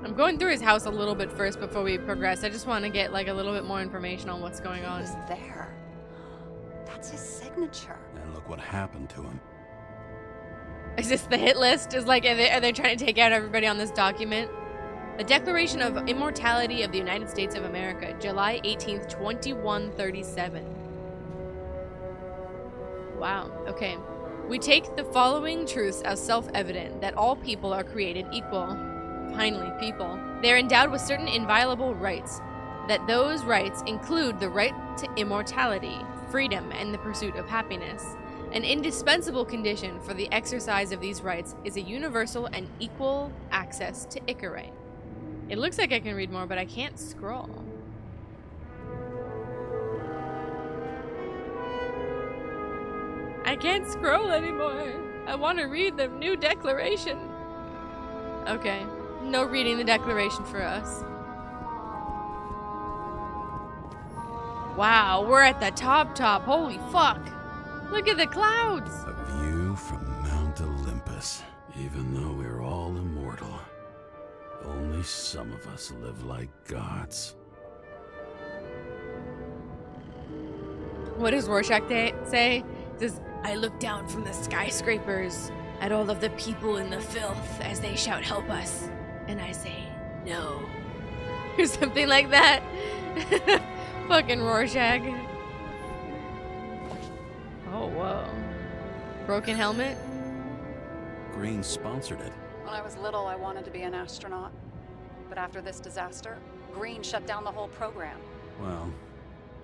I'm going through his house a little bit first before we progress. I just want to get like a little bit more information on what's going He on. was there. That's his signature. And look what happened to him. Is this the hit list? Is like, are they trying to take out everybody on this document? The Declaration of Immortality of the United States of America, July 18th, 2137. Wow, okay. We take the following truths as self-evident, that all people are created equal. Finally, people. They are endowed with certain inviolable rights, that those rights include the right to immortality, freedom, and the pursuit of happiness. An indispensable condition for the exercise of these rights is a universal and equal access to Icarite. It looks like I can read more, but I can't scroll. I can't scroll anymore. I want to read the new declaration. Okay, no reading the declaration for us. Wow, we're at the top. Holy fuck. Look at the clouds. A view from Mount Olympus. Even though we're all immortal, only some of us live like gods. What does Rorschach say? It says, I look down from the skyscrapers at all of the people in the filth as they shout, help us. And I say, no. Or something like that. Fucking Rorschach. Oh, whoa. Broken helmet? Green sponsored it. When I was little, I wanted to be an astronaut. But after this disaster, Green shut down the whole program. Well,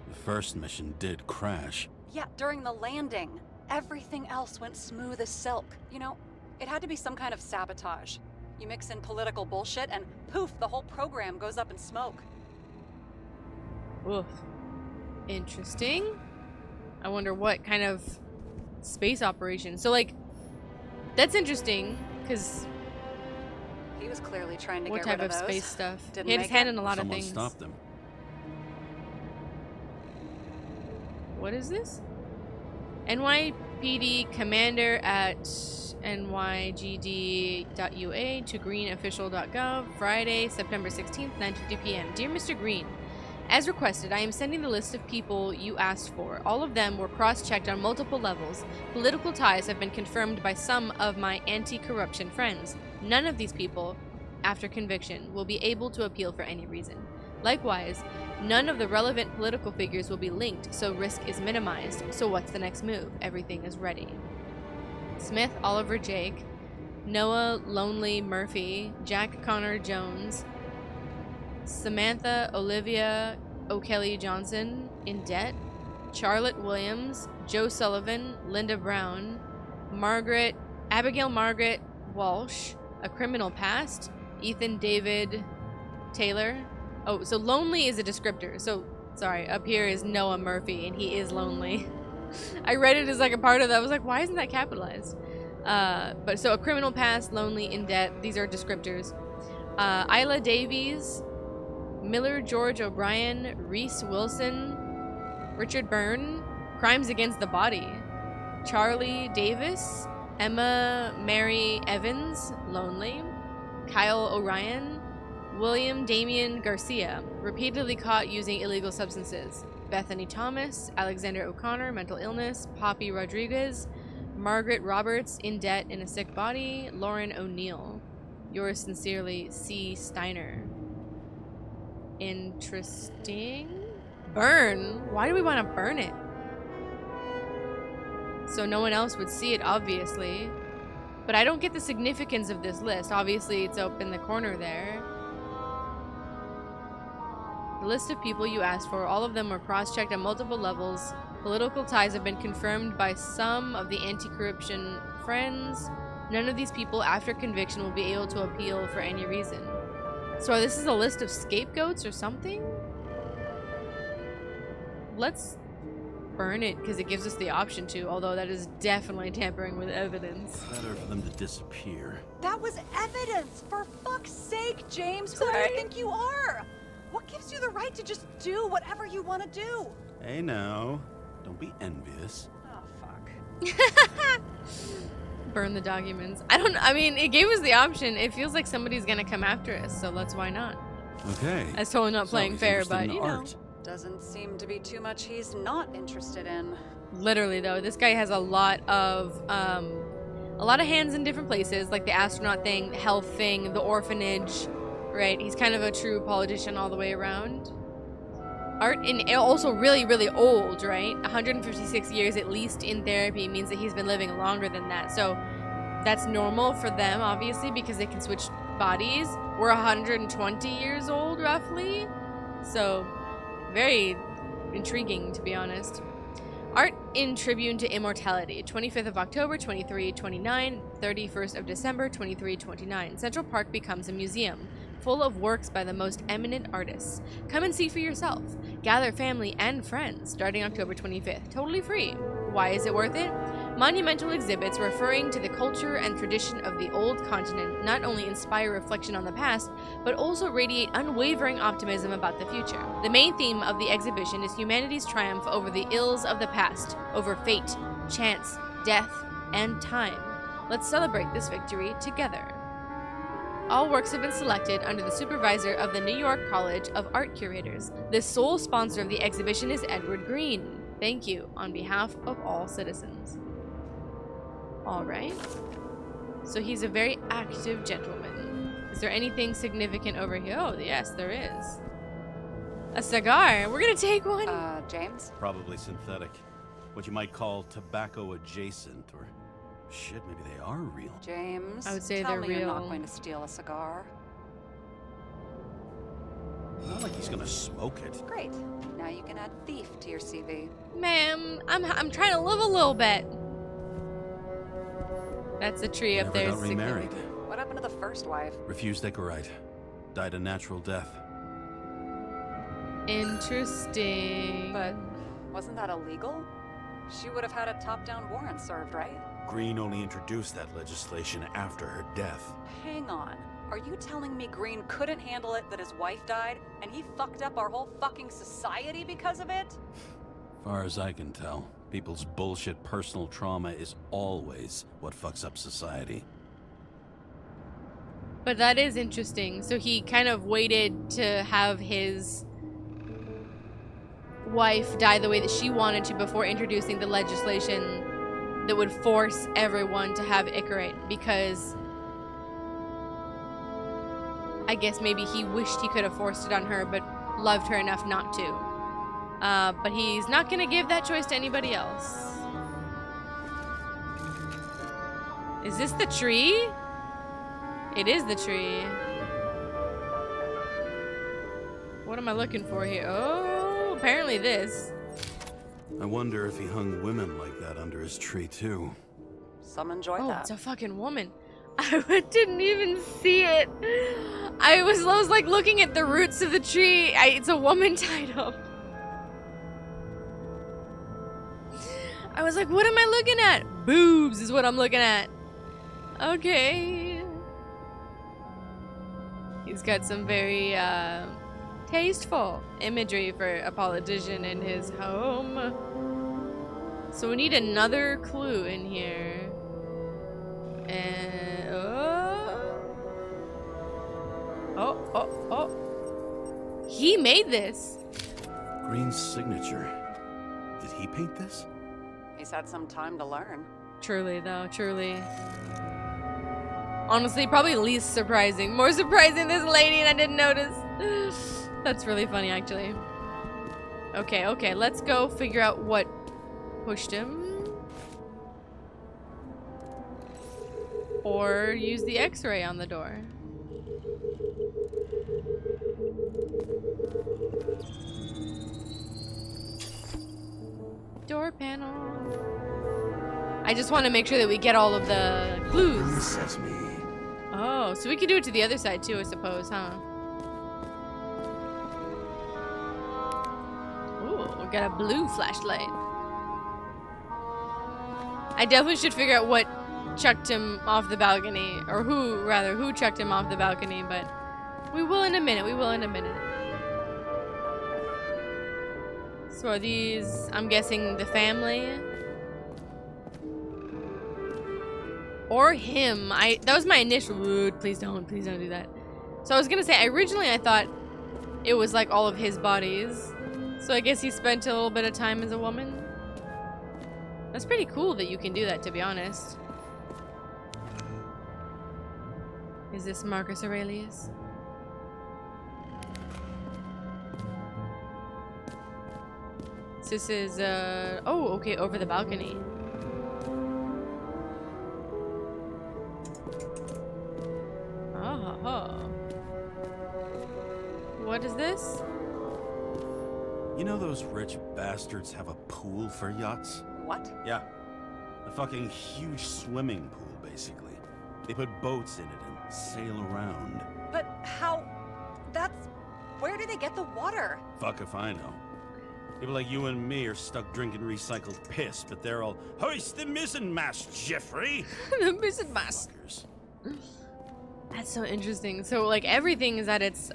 the first mission did crash. Yeah, during the landing. Everything else went smooth as silk. You know, it had to be some kind of sabotage. You mix in political bullshit and poof, the whole program goes up in smoke. Oof. Interesting. I wonder what kind of space operation. So, like, that's interesting, because he was clearly trying to what get type rid of those. space stuff? Didn't He had his hand in a lot of Someone things. stopped them. What is this? NYPD commander at nygd.ua to greenofficial.gov, Friday, September 16th, 9:50 p.m. Dear Mr. Green, as requested, I am sending the list of people you asked for. All of them were cross-checked on multiple levels. Political ties have been confirmed by some of my anti-corruption friends. None of these people, after conviction, will be able to appeal for any reason. Likewise, none of the relevant political figures will be linked, so risk is minimized. So what's the next move? Everything is ready. Smith, Oliver Jake, Noah Lonely Murphy, Jack Connor Jones, Samantha Olivia O'Kelly Johnson, in debt, Charlotte Williams, Joe Sullivan, Linda Brown, Abigail Margaret Walsh, A Criminal Past, Ethan David Taylor. Oh, so lonely is a descriptor. So, sorry, up here is Noah Murphy, and he is lonely. I read it as like a part of that. I was like, why isn't that capitalized? But so A Criminal Past, Lonely, In Debt, these are descriptors. Isla Davies, Miller George O'Brien, Reese Wilson, Richard Byrne, Crimes Against the Body, Charlie Davis, Emma Mary Evans, Lonely, Kyle O'Ryan, William Damian Garcia, repeatedly caught using illegal substances, Bethany Thomas, Alexander O'Connor, mental illness, Poppy Rodriguez, Margaret Roberts, in debt in a sick body, Lauren O'Neill. Yours sincerely, C. Steiner. Interesting. Burn? Why do we want to burn it? So no one else would see it, obviously. But I don't get the significance of this list. Obviously, it's up in the corner there. The list of people you asked for, all of them were cross-checked on multiple levels. Political ties have been confirmed by some of the anti-corruption friends. None of these people, after conviction, will be able to appeal for any reason. So this is a list of scapegoats or something? Let's burn it because it gives us the option to, although that is definitely tampering with evidence. Better for them to disappear. That was evidence! For fuck's sake, James! Who do Sorry. you think you are? What gives you the right to just do whatever you want to do? Hey now, don't be envious. Oh, fuck. Burn the documents. I mean, it gave us the option. It feels like somebody's gonna come after us, so why not? Okay. That's totally not playing he's fair, interested but in you know. art. Doesn't seem to be too much he's not interested in. Literally though, this guy has a lot of hands in different places, like the astronaut thing, the health thing, the orphanage, right? He's kind of a true politician all the way around. Art, and also really, really old, right? 156 years at least in therapy means that he's been living longer than that. So that's normal for them, obviously, because they can switch bodies. We're 120 years old, roughly. So very intriguing, to be honest. Art in Tribune to Immortality, 25th of October, 2329, 31st of December, 2329. Central Park becomes a museum, full of works by the most eminent artists. Come and see for yourself. Gather family and friends, starting October 25th. Totally free. Why is it worth it? Monumental exhibits referring to the culture and tradition of the old continent not only inspire reflection on the past, but also radiate unwavering optimism about the future. The main theme of the exhibition is humanity's triumph over the ills of the past, over fate, chance, death, and time. Let's celebrate this victory together. All works have been selected under the supervisor of the New York College of Art Curators. The sole sponsor of the exhibition is Edward Green. Thank you on behalf of all citizens. Alright. So he's a very active gentleman. Is there anything significant over here? Oh, yes, there is. A cigar. We're gonna take one. James? Probably synthetic. What you might call tobacco adjacent, or shit, maybe they are real. James? I would say tell they're me real. You're not going to steal a cigar. Not like he's gonna smoke it. Great. Now you can add thief to your CV. Ma'am, I'm trying to live a little bit. That's a tree up there. Never got remarried. What happened to the first wife? Refused Icarite. Died a natural death. Interesting. But wasn't that illegal? She would have had a top-down warrant served, right? Green only introduced that legislation after her death. Hang on. Are you telling me Green couldn't handle it that his wife died, and he fucked up our whole fucking society because of it? Far as I can tell, people's bullshit personal trauma is always what fucks up society. But that is interesting. So he kind of waited to have his wife die the way that she wanted to before introducing the legislation that would force everyone to have Icarite, because I guess maybe he wished he could have forced it on her, but loved her enough not to. But he's not gonna give that choice to anybody else. Is this the tree? It is the tree. What am I looking for here? Oh, apparently this. I wonder if he hung women like that under his tree too. Some enjoy Oh, that. it's a fucking woman. I didn't even see it. I was like looking at the roots of the tree. It's a woman tied up. I was like, what am I looking at? Boobs is what I'm looking at. Okay. He's got some very tasteful imagery for a politician in his home. So we need another clue in here. And oh. He made this. Green's signature. Did he paint this? He's had some time to learn. Truly, though, truly. Honestly, probably least surprising. More surprising this lady and I didn't notice. That's really funny, actually. Okay, let's go figure out what pushed him. Or use the X-ray on the door. Door panel. I just want to make sure that we get all of the clues. Sesame. Oh, so we could do it to the other side too, I suppose, huh? Ooh, we got a blue flashlight. I definitely should figure out what chucked him off the balcony, or who chucked him off the balcony, but we will in a minute, So are these, I'm guessing, the family? Or him. That was my initial, please don't do that. So I was gonna say, originally I thought it was like all of his bodies. So I guess he spent a little bit of time as a woman. That's pretty cool that you can do that, to be honest. Is this Marcus Aurelius? This is, oh, okay, over the balcony. Oh. What is this? You know those rich bastards have a pool for yachts? What? Yeah. A fucking huge swimming pool, basically. They put boats in it and sail around. But how? That's... Where do they get the water? Fuck if I know. People like you and me are stuck drinking recycled piss, but they're all, hoist the mizzenmast, Jeffrey! The mizzenmast. Fuckers. That's so interesting. So, like, everything is at its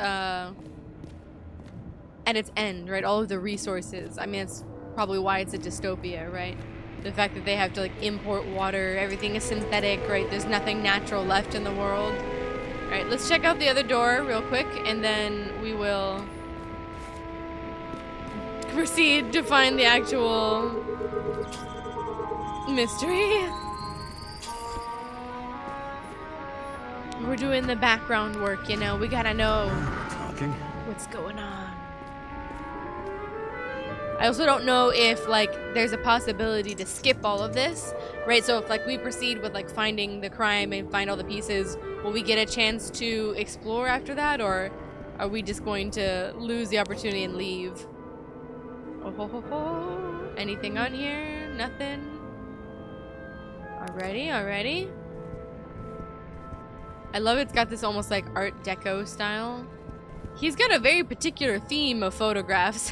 end, right? All of the resources. I mean, it's probably why it's a dystopia, right? The fact that they have to, like, import water, everything is synthetic, right? There's nothing natural left in the world. All right, let's check out the other door real quick, and then we will proceed to find the actual mystery. We're doing the background work, you know. We gotta know Talking? what's going on. I also don't know if, like, there's a possibility to skip all of this, right? So if, like, we proceed with, like, finding the crime and find all the pieces, will we get a chance to explore after that, or are we just going to lose the opportunity and leave? Oh ho ho ho. Anything on here? Nothing. Alrighty. I love it's got this almost like Art Deco style. He's got a very particular theme of photographs.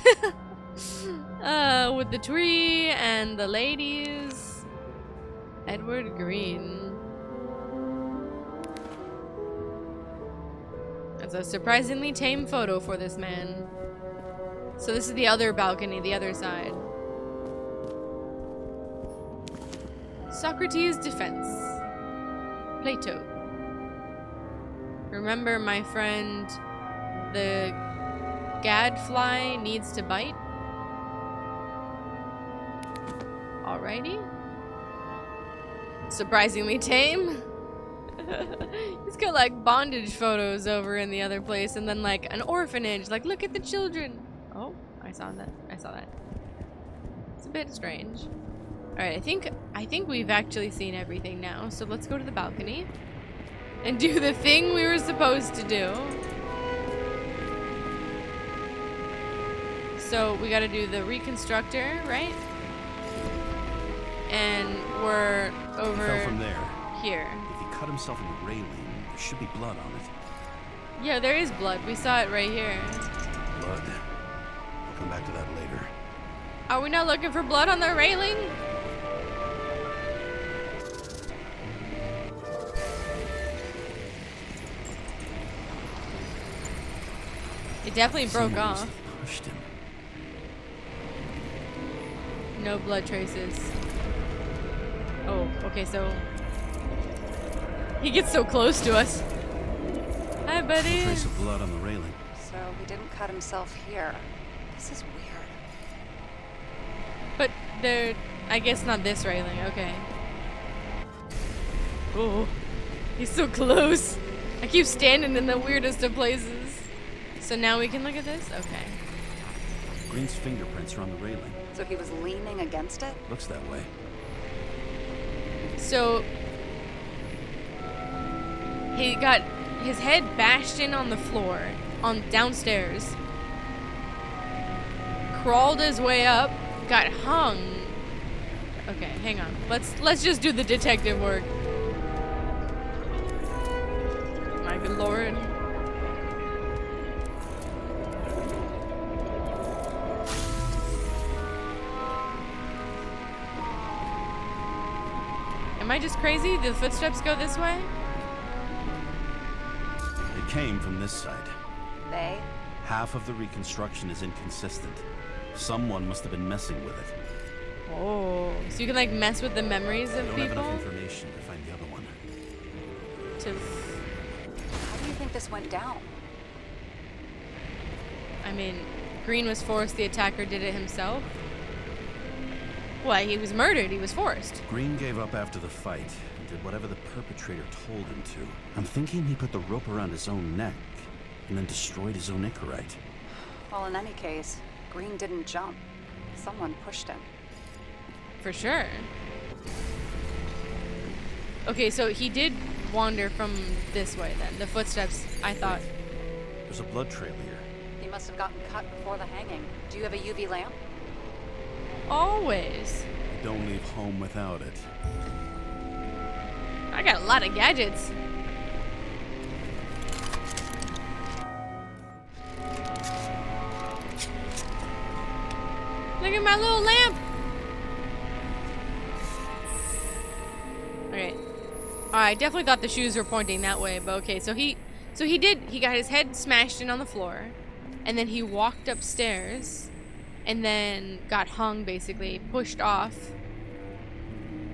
With the tree and the ladies. Edward Green. That's a surprisingly tame photo for this man. So this is the other balcony, the other side. Socrates' defense. Plato. Remember, my friend, the gadfly needs to bite. Alrighty. Surprisingly tame. He's got like bondage photos over in the other place, and then like an orphanage. Like, look at the children. Oh, I saw that. It's a bit strange. Alright, I think we've actually seen everything now, so let's go to the balcony and do the thing we were supposed to do. So we gotta do the reconstructor, right? And we're over He fell from there. here. If he cut himself in the railing, there should be blood on it. Yeah, there is blood. We saw it right here. Blood. I'll come back to that later. Are we not looking for blood on the railing? It definitely broke Someone must off. have pushed him. No blood traces. Oh, okay, so he gets so close to us. Hi, buddy. Trace of blood on the railing. So he didn't cut himself here. This is weird. But there, I guess not this railing. Okay. Oh, he's so close. I keep standing in the weirdest of places. So now we can look at this? Okay. Green's fingerprints are on the railing. So he was leaning against it? Looks that way. So he got his head bashed in on the floor, on downstairs. Crawled his way up, got hung. Okay, hang on. Let's just do the detective work. My good lord. Am I just crazy? The footsteps go this way? It came from this side. They? Half of the reconstruction is inconsistent. Someone must have been messing with it. Oh, so you can like mess with the memories of I don't have people? enough information to find the other one. How do you think this went down? I mean, Green was forced, the attacker did it himself. Well, he was murdered, he was forced. Green gave up after the fight and did whatever the perpetrator told him to. I'm thinking he put the rope around his own neck and then destroyed his own Icarite. Well, in any case, Green didn't jump. Someone pushed him. For sure. Okay, so he did wander from this way then. The footsteps, I thought. There's a blood trail here. He must have gotten cut before the hanging. Do you have a UV lamp? Always. Don't leave home without it. I got a lot of gadgets. Look at my little lamp. Okay. I definitely thought the shoes were pointing that way, but okay, so he got his head smashed in on the floor, and then he walked upstairs, and then got hung, basically, pushed off,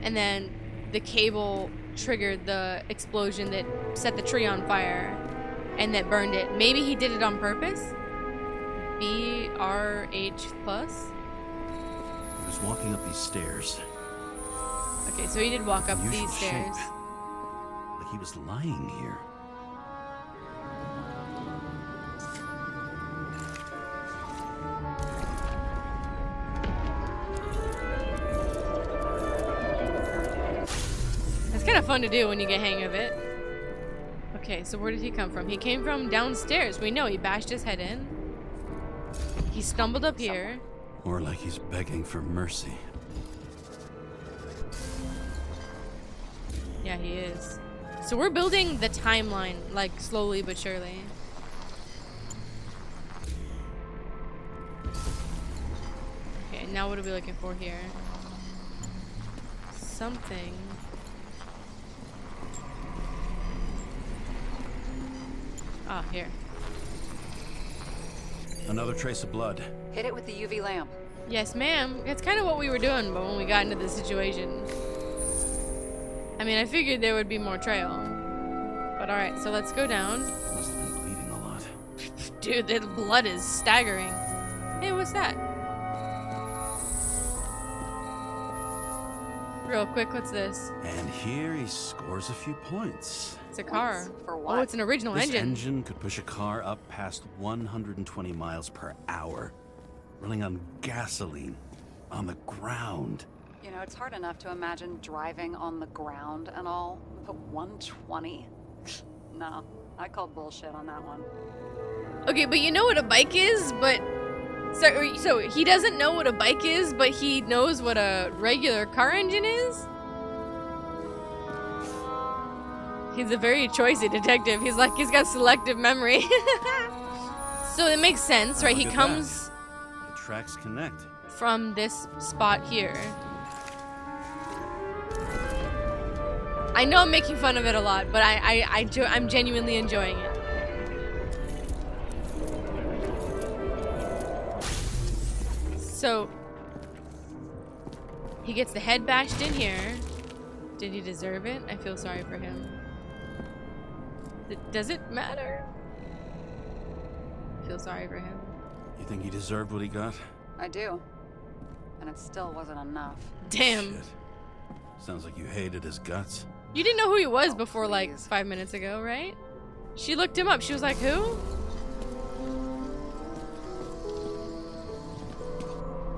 and then the cable triggered the explosion that set the tree on fire, and that burned it. Maybe he did it on purpose? BRH+? He was walking up these stairs. Okay, so he did walk up Unusual these stairs. shape. Like he was lying here. It's kind of fun to do when you get hang of it. Okay, so where did he come from? He came from downstairs. We know he bashed his head in. He stumbled up here. Or like he's begging for mercy. Yeah, he is. So we're building the timeline, like, slowly but surely. Okay, now what are we looking for here? Something. Ah, here. Another trace of blood. Hit it with the UV lamp. Yes, ma'am. That's kind of what we were doing, but when we got into this situation. I mean, I figured there would be more trail. But alright, so let's go down. Must have been bleeding a lot. Dude, the blood is staggering. Hey, what's that? Real quick, what's this? And here he scores a few points. It's a car. For what? Oh, it's an original This engine. engine could push a car up past 120 miles per hour, running on gasoline, on the ground. You know, it's hard enough to imagine driving on the ground and all, but 120? No, I call bullshit on that one. Okay, but you know what a bike is, but... So he doesn't know what a bike is, but he knows what a regular car engine is? He's a very choicy detective. He's like, he's got selective memory. So it makes sense, right? He Look at comes that. The tracks connect. from this spot here. I know I'm making fun of it a lot, but I'm genuinely enjoying it. So he gets the head bashed in here. Did he deserve it? I feel sorry for him. Does it matter? I feel sorry for him. You think he deserved what he got? I do. And it still wasn't enough. Damn. Shit. Sounds like you hated his guts. You didn't know who he was Oh, before like please. 5 minutes ago, right? She looked him up. She was like, who?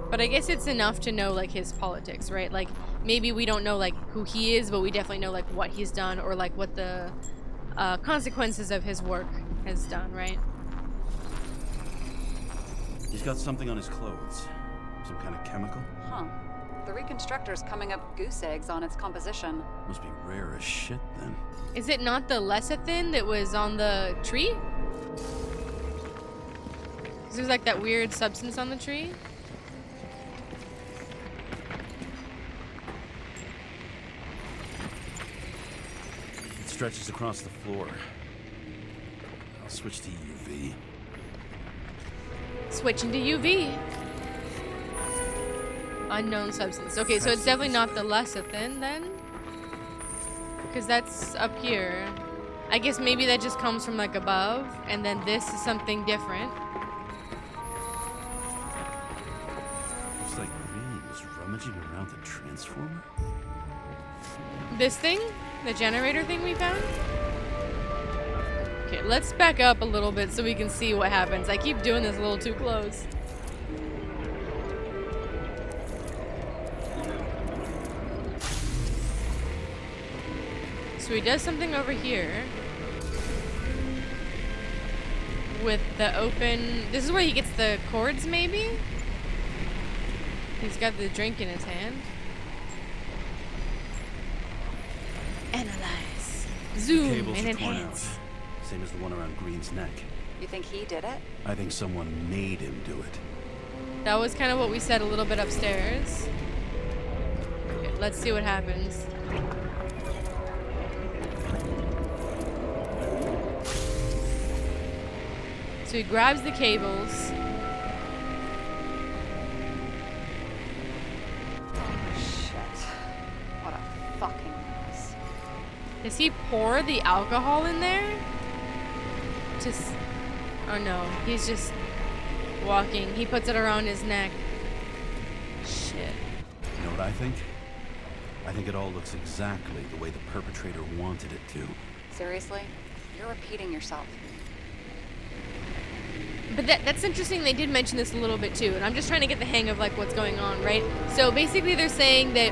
But I guess it's enough to know like his politics, right? Like maybe we don't know like who he is, but we definitely know like what he's done or like what the consequences of his work has done, right? He's got something on his clothes. Some kind of chemical. Huh. The Reconstructor's coming up goose eggs on its composition. Must be rare as shit then. Is it not the lecithin that was on the tree? 'Cause there's like that weird substance on the tree. It stretches across the floor. I'll switch to UV. Switching to UV. Unknown substance. Okay, so it's definitely not the lecithin then? Because that's up here. I guess maybe that just comes from like above, and then this is something different. Looks like Green was rummaging around the transformer. This thing? The generator thing we found? Okay, let's back up a little bit so we can see what happens. I keep doing this a little too close. So he does something over here. with the open... This is where he gets the cords, maybe? He's got the drink in his hand. Analyze. Zoom Cables and are torn enhance. out. Same as the one around Green's neck. You think he did it? I think someone made him do it. That was kind of what we said a little bit upstairs. Okay, let's see what happens. So he grabs the cables. Shit. What a fucking mess. Does he pour the alcohol in there? Oh no, he's just walking. He puts it around his neck. Shit. You know what I think? I think it all looks exactly the way the perpetrator wanted it to. Seriously? You're repeating yourself. But that's interesting. They did mention this a little bit too, and I'm just trying to get the hang of like what's going on, right? So basically they're saying that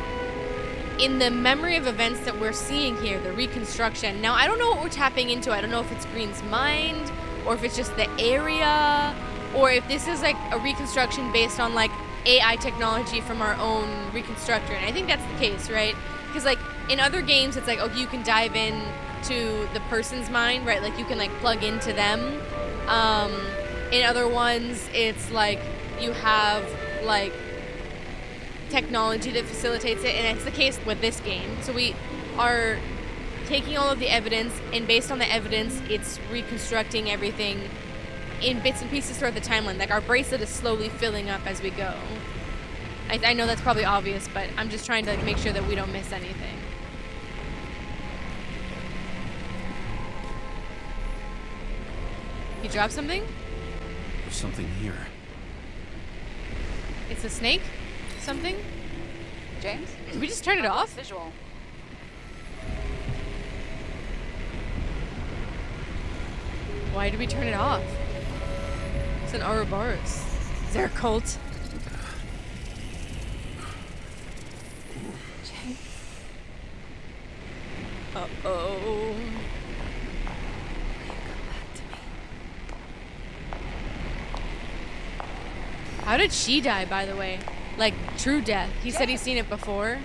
in the memory of events that we're seeing here, the reconstruction. Now, I don't know what we're tapping into. I don't know if it's Green's mind, or if it's just the area, or if this is like a reconstruction based on like AI technology from our own reconstructor. And I think that's the case, right? Because like in other games, it's like, okay, you can dive in to the person's mind, right? Like you can like plug into them. In other ones, it's like you have like technology that facilitates it, and it's the case with this game. So we are taking all of the evidence, and based on the evidence, it's reconstructing everything in bits and pieces throughout the timeline. Like our bracelet is slowly filling up as we go. I know that's probably obvious, but I'm just trying to like, make sure that we don't miss anything. You dropped something? There's something here. It's a snake? Something? James? Did we just turn it off? Visual. Why did we turn it off? It's an Ouroboros. Is there a cult? James? Uh-oh. How did she die, by the way? Like, true death. He said he's seen it before.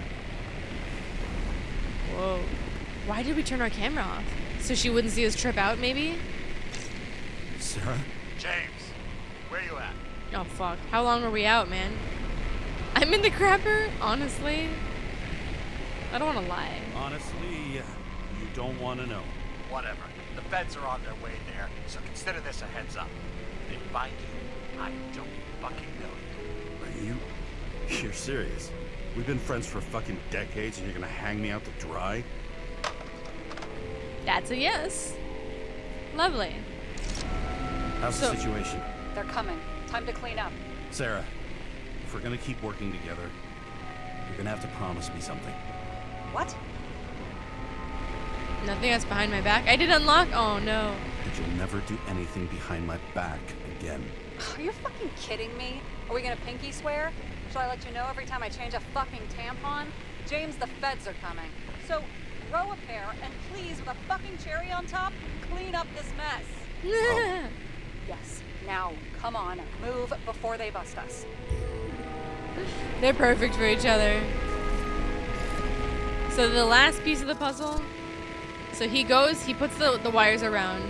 Whoa. Why did we turn our camera off? So she wouldn't see us trip out, maybe? Sarah? James, where you at? Oh, fuck. How long are we out, man? I'm in the crapper, honestly. I don't want to lie. Honestly, you don't want to know. Whatever. The feds are on their way there, so consider this a heads up. They find you, I don't fucking know you. You're serious? We've been friends for fucking decades and you're gonna hang me out to dry? That's a yes. Lovely. How's the situation? They're coming. Time to clean up. Sarah, if we're gonna keep working together, you're gonna have to promise me something. What? Nothing else behind my back. I did unlock. Oh, no. That you'll never do anything behind my back again. Are you fucking kidding me? Are we gonna pinky swear? Shall I let you know every time I change a fucking tampon? James, the feds are coming. So, grow a pair, and please, with a fucking cherry on top, clean up this mess. Oh. Yes. Now, come on, move before they bust us. They're perfect for each other. So the last piece of the puzzle. So he goes, he puts the wires around.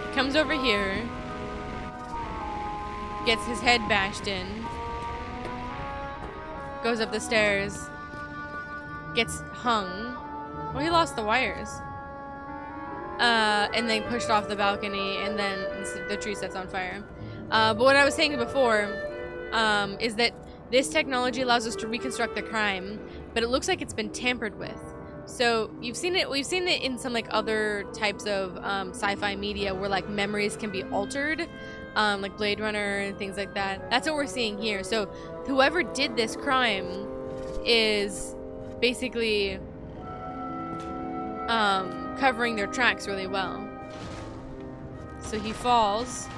He comes over here. Gets his head bashed in. Goes up the stairs. Gets hung. Well, he lost the wires. And then pushed off the balcony, and then the tree sets on fire. But what I was saying before is that this technology allows us to reconstruct the crime, but it looks like it's been tampered with. So we've seen it in some like other types of sci-fi media where like memories can be altered, like Blade Runner and things like that. That's what we're seeing here. So whoever did this crime is basically covering their tracks really well. So he falls,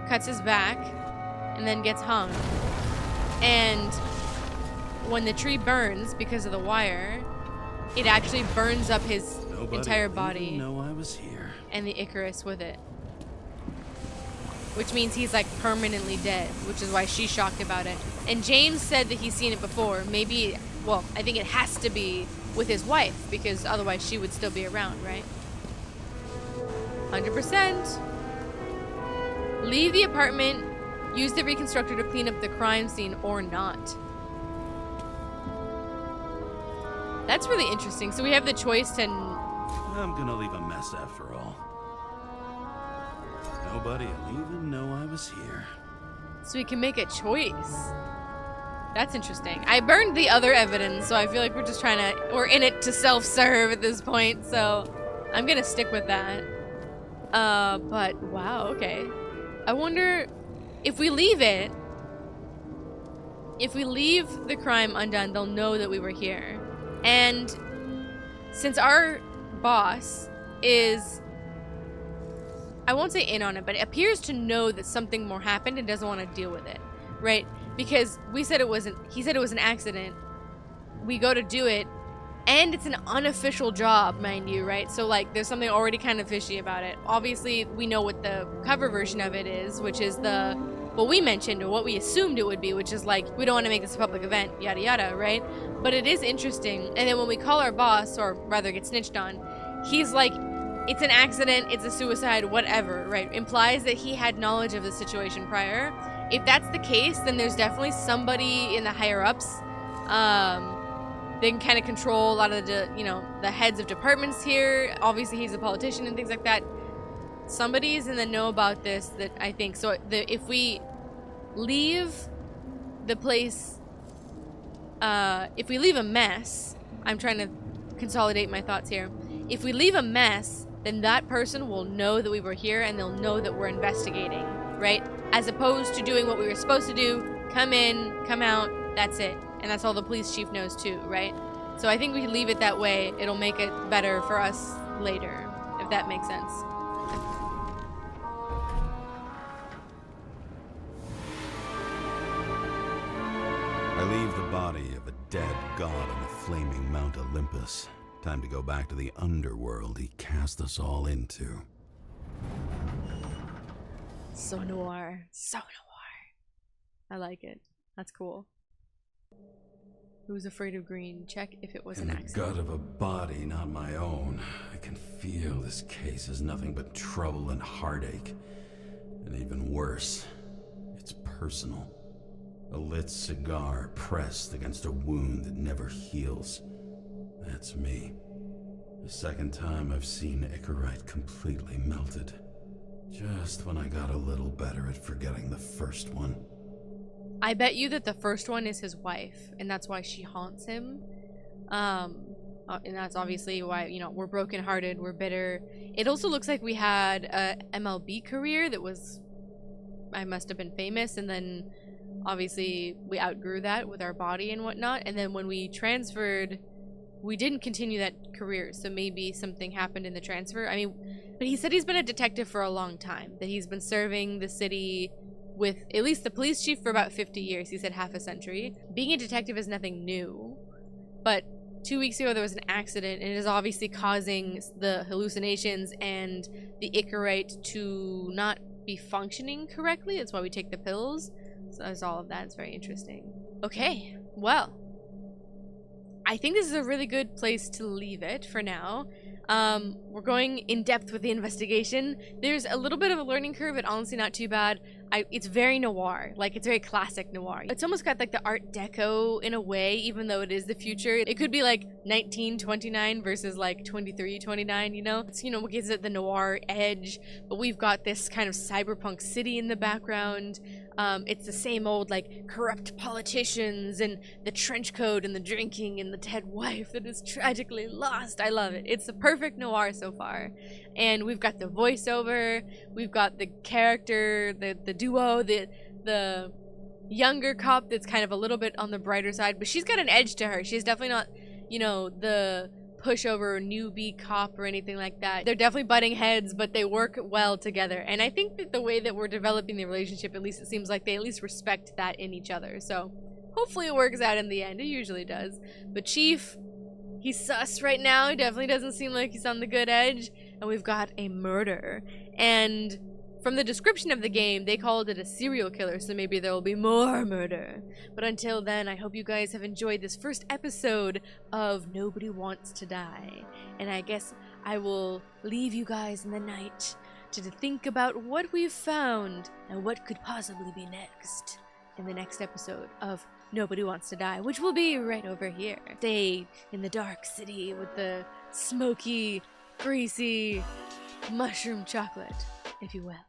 cuts his back, and then gets hung. And when the tree burns because of the wire, it actually burns up his entire body. No, I was here. And the Icarus with it. which means he's like permanently dead, which is why she's shocked about it. And James said that he's seen it before. Maybe, well, I think it has to be with his wife, because otherwise she would still be around, right? 100%. Leave the apartment, use the reconstructor to clean up the crime scene or not. That's really interesting. So we have the choice to... I'm gonna leave a mess after all. Nobody will even know I was here. So we can make a choice. That's interesting. I burned the other evidence, so I feel like we're just trying to... We're in it to self-serve at this point, so I'm gonna stick with that. But wow, okay. I wonder if we leave it... If we leave the crime undone, they'll know that we were here. And since our boss is... I won't say in on it, but it appears to know that something more happened and doesn't want to deal with it, right? Because we said it wasn't, he said it was an accident. We go to do it, and it's an unofficial job, mind you, right? So like, there's something already kind of fishy about it. Obviously, we know what the cover version of it is, which is the, what we mentioned, or what we assumed it would be, which is like, we don't want to make this a public event, yada yada, right? But it is interesting. And then when we call our boss, or rather get snitched on, he's like, it's an accident, it's a suicide, whatever, right? Implies that he had knowledge of the situation prior. If that's the case, then there's definitely somebody in the higher ups. They can kind of control a lot of the, you know, the heads of departments here. Obviously, he's a politician and things like that. Somebody's in the know about this, that I think. So if we leave the place, if we leave a mess, I'm trying to consolidate my thoughts here. If we leave a mess, then that person will know that we were here and they'll know that we're investigating, right? As opposed to doing what we were supposed to do, come in, come out, that's it. And that's all the police chief knows too, right? So I think we can leave it that way. It'll make it better for us later, if that makes sense. I leave the body of a dead god on the flaming Mount Olympus. Time to go back to the underworld he cast us all into. So noir. So noir. I like it. That's cool. Who's afraid of green? Check if it was an accident. In the gut of a body not my own, I can feel this case is nothing but trouble and heartache. And even worse, it's personal. A lit cigar pressed against a wound that never heals. That's me. The second time I've seen Icarite completely melted. Just when I got a little better at forgetting the first one. I bet you that the first one is his wife, and that's why she haunts him. And that's obviously why, you know, we're brokenhearted, we're bitter. It also looks like we had a MLB career that was, I must have been famous, and then obviously we outgrew that with our body and whatnot, and then when we transferred, we didn't continue that career, so maybe something happened in the transfer. I mean, but he said he's been a detective for a long time, that he's been serving the city with at least the police chief for about 50 years. He said half a century. Being a detective is nothing new, but 2 weeks ago there was an accident, and it is obviously causing the hallucinations and the Icarite to not be functioning correctly. That's why we take the pills. So that's all of that. It's very interesting. Okay, well, I think this is a really good place to leave it for now. We're going in depth with the investigation. There's a little bit of a learning curve, but honestly not too bad. It's very noir, like it's very classic noir. It's almost got like the Art Deco in a way, even though it is the future. It could be like 1929 versus like 2329, you know? It's, you know, what gives it the noir edge, but we've got this kind of cyberpunk city in the background. It's the same old like corrupt politicians and the trench coat and the drinking and the dead wife that is tragically lost. I love it. It's the perfect noir so far. And we've got the voiceover, we've got the character, the duo, the younger cop that's kind of a little bit on the brighter side, but she's got an edge to her. She's definitely not, you know, the pushover newbie cop or anything like that. They're definitely butting heads, but they work well together. And I think that the way that we're developing the relationship, at least it seems like they at least respect that in each other. So hopefully it works out in the end. It usually does. But Chief, he's sus right now. He definitely doesn't seem like he's on the good edge. And we've got a murder. And from the description of the game, they called it a serial killer, so maybe there will be more murder. But until then, I hope you guys have enjoyed this first episode of Nobody Wants to Die. And I guess I will leave you guys in the night to think about what we've found and what could possibly be next in the next episode of Nobody Wants to Die, which will be right over here. Stay in the dark city with the smoky, greasy mushroom chocolate, if you will.